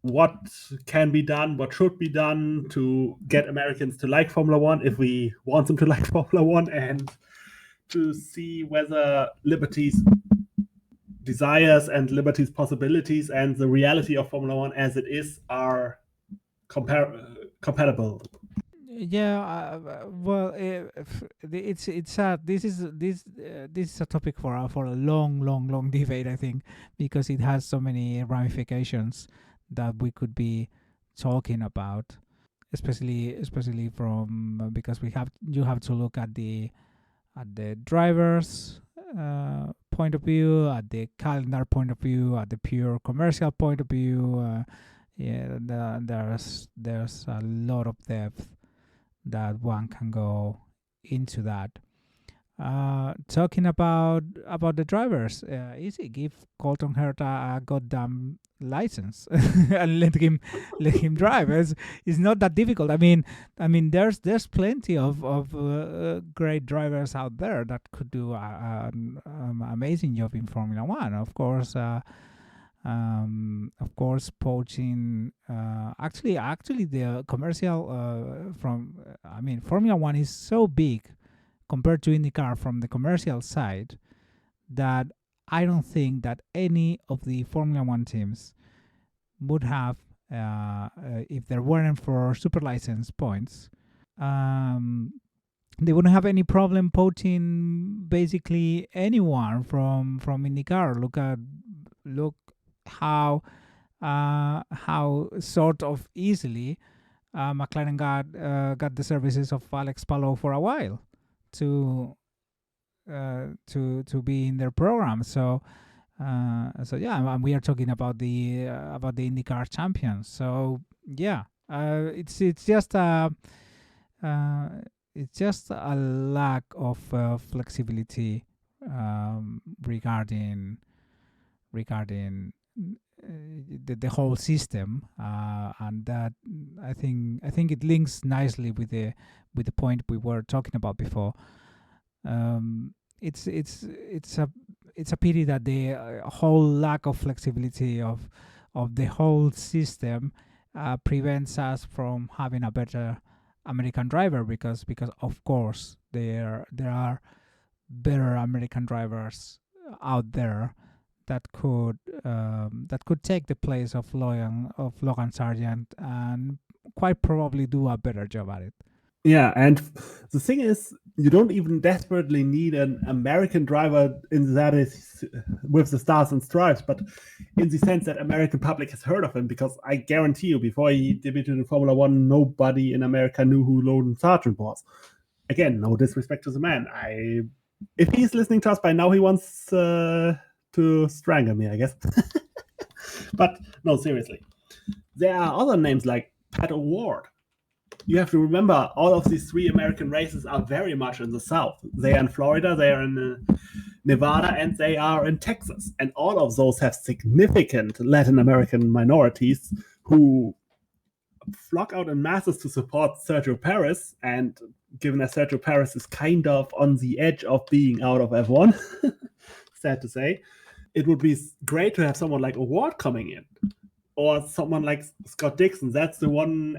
what can be done, what should be done to get Americans to like Formula One if we want them to like Formula One, and to see whether Liberty's desires and Liberty's possibilities and the reality of Formula One as it is are compatible. Yeah, well, it's sad. This is a topic for a long debate, I think, because it has so many ramifications that we could be talking about, especially from because you have to look at the drivers point of view, at the calendar point of view, at the pure commercial point of view. There's a lot of depth that one can go into that. talking about the drivers, easy. Give Colton Herta a goddamn license and let him drive. It's not that difficult. I mean, there's plenty of great drivers out there that could do an amazing job in Formula One. Of course, poaching. Actually, the commercial Formula One is so big compared to IndyCar from the commercial side that I don't think that any of the Formula One teams would have, if there weren't for super license points, they wouldn't have any problem poaching basically anyone from IndyCar. Look how sort of easily McLaren got the services of Alex Palou for a while to be in their program. So yeah, we are talking about the IndyCar champions. So yeah, it's just a lack of flexibility regarding the whole system, and that I think it links nicely with the point we were talking about before. It's a pity that the whole lack of flexibility of the whole system prevents us from having a better American driver, because of course there are better American drivers out there that could take the place of Logan Sargent and quite probably do a better job at it. Yeah, and the thing is, you don't even desperately need an American driver in that is with the stars and stripes, but in the sense that American public has heard of him, because I guarantee you, before he debuted in Formula One, nobody in America knew who Logan Sargent was. Again, no disrespect to the man. If he's listening to us by now, he wants to strangle me, I guess. But no, seriously. There are other names like Pat O'Ward. You have to remember, all of these three American races are very much in the South. They are in Florida, they are in Nevada, and they are in Texas. And all of those have significant Latin American minorities who flock out in masses to support Sergio Perez. And given that Sergio Perez is kind of on the edge of being out of F1, sad to say, it would be great to have someone like O'Ward coming in. Or someone like Scott Dixon. That's the one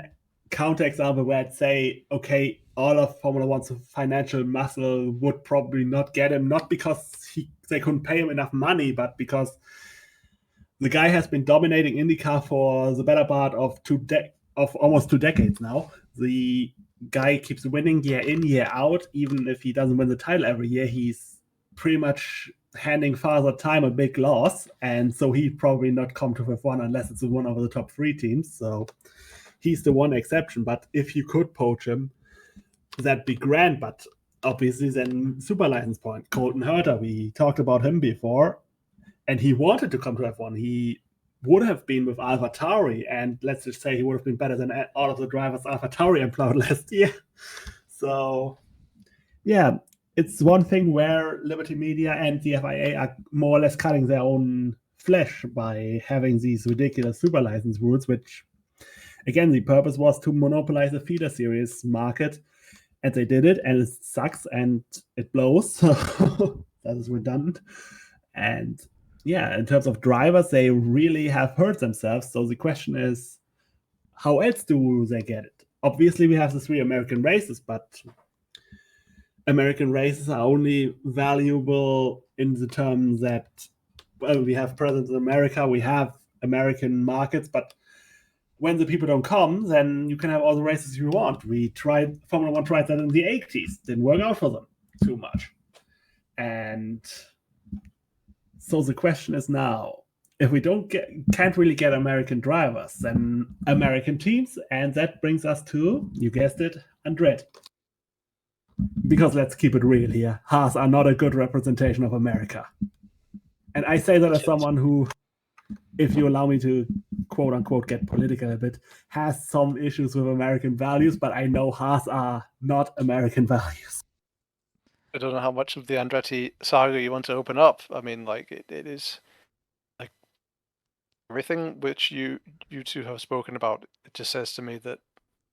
counterexample where I'd say, okay, all of Formula One's financial muscle would probably not get him, not because they couldn't pay him enough money, but because the guy has been dominating IndyCar for the better part of almost 2 decades now. The guy keeps winning year in, year out. Even if he doesn't win the title every year, he's pretty much handing Father Time a big loss, and so he'd probably not come to F1 unless it's one of the top 3 teams. So he's the one exception. But if you could poach him, that'd be grand. But obviously then super license point. Colton Herta, we talked about him before, and he wanted to come to F1. He would have been with AlphaTauri, and let's just say he would have been better than all of the drivers AlphaTauri employed last year. So yeah, it's one thing where Liberty Media and the FIA are more or less cutting their own flesh by having these ridiculous super license rules, which, again, the purpose was to monopolize the feeder series market, and they did it, and it sucks, and it blows, so that is redundant. And yeah, in terms of drivers, they really have hurt themselves, so the question is, how else do they get it? Obviously, we have the 3 American races, but American races are only valuable in the terms that, well, we have presence in America, we have American markets, but when the people don't come, then you can have all the races you want. Formula One tried that in the 80s, didn't work out for them too much. And so the question is now, if we can't really get American drivers, then American teams, and that brings us to, you guessed it, Andretti. Because let's keep it real here, Haas are not a good representation of America. And I say that as someone who, if you allow me to quote unquote get political a bit, has some issues with American values, but I know Haas are not American values. I don't know how much of the Andretti saga you want to open up. I mean, like it is like everything which you two have spoken about. It just says to me that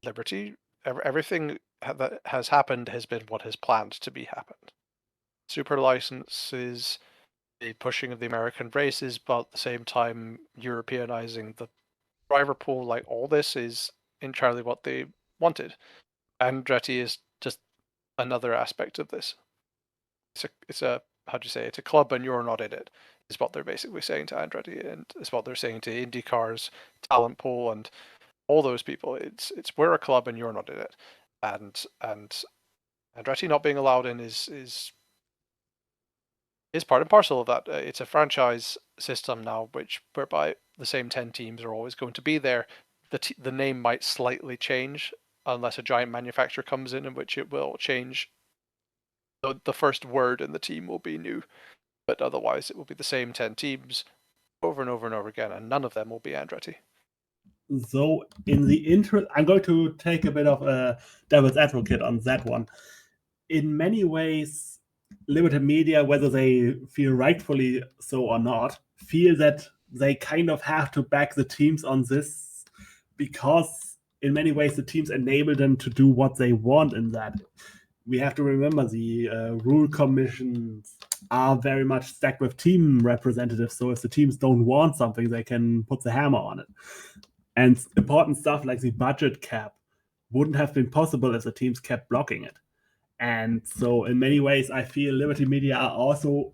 Liberty, everything that has happened has been what has planned to be happened. Super licenses, the pushing of the American races, but at the same time Europeanizing the driver pool. Like all this is entirely what they wanted. Andretti is just another aspect of this. It's a how do you say, it's a club and you're not in it, is what they're basically saying to Andretti, and it's what they're saying to IndyCar's talent pool and all those people. It's we're a club and you're not in it, and Andretti not being allowed in is part and parcel of that. It's a franchise system now, whereby the same 10 teams are always going to be there. The name might slightly change unless a giant manufacturer comes in which it will change. The first word in the team will be new, but otherwise it will be the same 10 teams over and over and over again, and none of them will be Andretti. So in the interest, I'm going to take a bit of a devil's advocate on that one. In many ways, Liberty Media, whether they feel rightfully so or not, feel that they kind of have to back the teams on this, because in many ways the teams enable them to do what they want in that. We have to remember the rule commissions are very much stacked with team representatives, so if the teams don't want something, they can put the hammer on it. And important stuff like the budget cap wouldn't have been possible if the teams kept blocking it. And so in many ways, I feel Liberty Media are also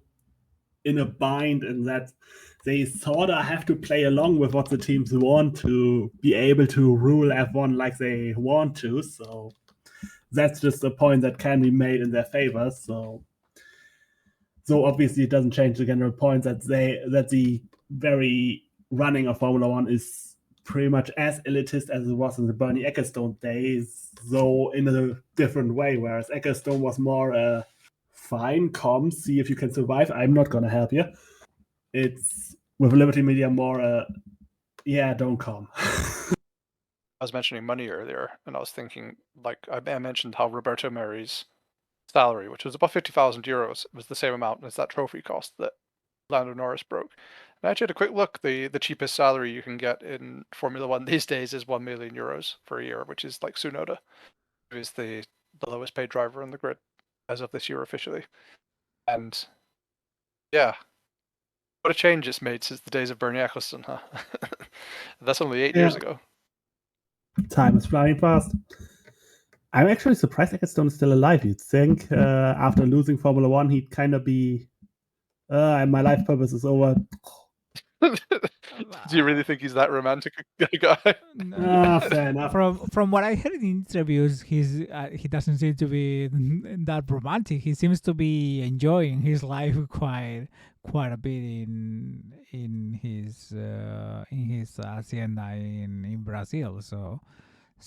in a bind in that they sort of have to play along with what the teams want to be able to rule F1 like they want to. So that's just a point that can be made in their favor. So obviously it doesn't change the general point that the very running of Formula One is pretty much as elitist as it was in the Bernie Ecclestone days, though in a different way, whereas Ecclestone was more fine, come, see if you can survive, I'm not going to help you. It's with Liberty Media more, yeah, don't come. I was mentioning money earlier, and I was thinking, like, I mentioned how Roberto Meri's salary, which was about 50,000 euros, was the same amount as that trophy cost that Lando Norris broke. And I actually had a quick look. The cheapest salary you can get in Formula One these days is 1 million euros for a year, which is like Tsunoda, who is the lowest paid driver on the grid as of this year officially. And yeah, what a change it's made since the days of Bernie Ecclestone, huh? That's only 8 years ago. Time is flying fast. I'm actually surprised Ecclestone is still alive. You'd think after losing Formula One, he'd kind of be, my life purpose is over. Do you really think he's that romantic a guy? No. Fair enough. From what I heard in interviews, he doesn't seem to be that romantic. He seems to be enjoying his life quite a bit in his hacienda in Brazil. So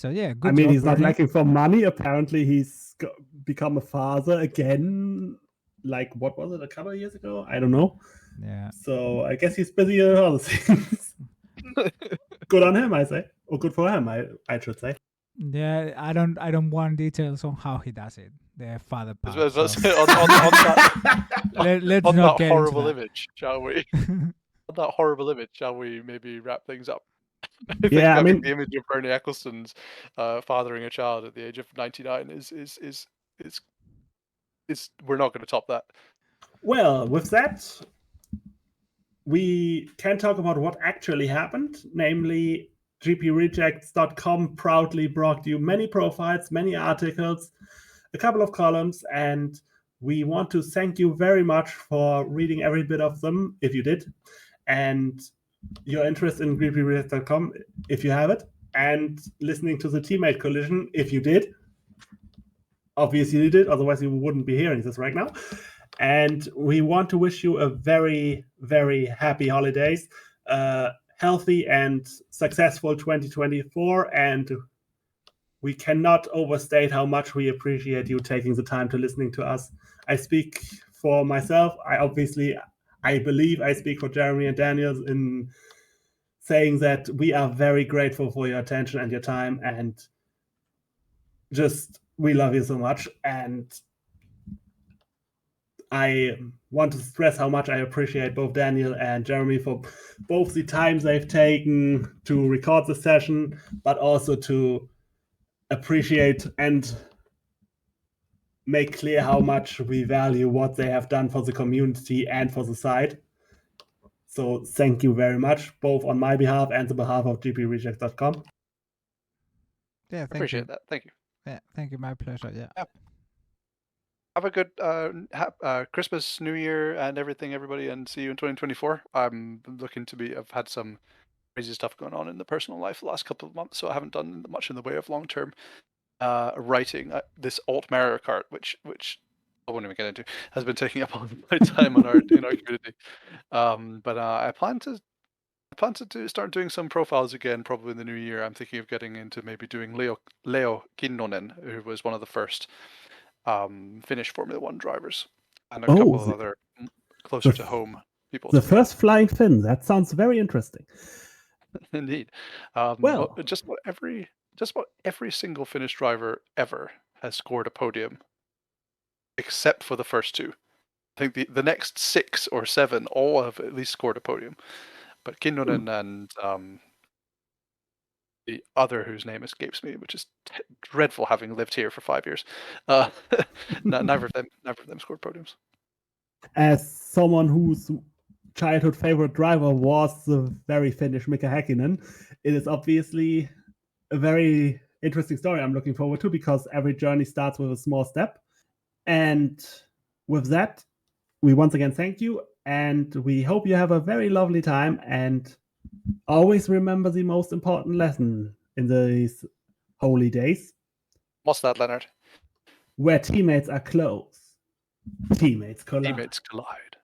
yeah, good. I mean, job, he's not Bernie. lacking for money. Apparently, he's become a father again. Like, what was it, a couple of years ago? I don't know. Yeah. So I guess he's busy with other things. Good on him, I say, or good for him, I should say. Yeah, I don't want details on how he does it. The father part. on Let's on not that get horrible into image, shall we? On that horrible image, shall we maybe wrap things up? Yeah, I mean, the image of Bernie Ecclestone's fathering a child at the age of 99 is we're not going to top that. Well, with that, we can talk about what actually happened, namely gprejects.com proudly brought you many profiles, many articles, a couple of columns, and we want to thank you very much for reading every bit of them, if you did, and your interest in gprejects.com, if you have it, and listening to the Teammate Collision, if you did. Obviously you did, otherwise you wouldn't be hearing this right now. And we want to wish you a very, very happy holidays, healthy and successful 2024. And we cannot overstate how much we appreciate you taking the time to listening to us. I speak for myself. I believe I speak for Jeremy and Daniel in saying that we are very grateful for your attention and your time, and just we love you so much. And I want to stress how much I appreciate both Daniel and Jeremy for both the times they've taken to record the session, but also to appreciate and make clear how much we value what they have done for the community and for the site. So thank you very much, both on my behalf and the behalf of gpreject.com. Yeah, thank Appreciate you. that. Thank you. Yeah, thank you. My pleasure. Yeah. Have a good Christmas, New Year, and everything, everybody, and see you in 2024. I'm looking to be. I've had some crazy stuff going on in the personal life the last couple of months, so I haven't done much in the way of long-term writing. This alt Mario Kart, which I won't even get into, has been taking up all my time on in our community. But I plan to start doing some profiles again, probably in the new year. I'm thinking of getting into maybe doing Leo Kinnunen, who was one of the first Finnish Formula One drivers, and a couple of other closer to home people. The first flying Finn. That sounds very interesting. Indeed. Well, just about every single Finnish driver ever has scored a podium, except for the first two. I think the next 6 or 7 all have at least scored a podium. But Kinnunen and the other whose name escapes me, which is dreadful, having lived here for 5 years, neither of them scored podiums. As someone whose childhood favorite driver was the very Finnish Mika Häkkinen, it is obviously a very interesting story I'm looking forward to, because every journey starts with a small step. And with that, we once again thank you, and we hope you have a very lovely time, and always remember the most important lesson in these holy days. What's that, Lennart? Where teammates are close, teammates collide. Teammates collide.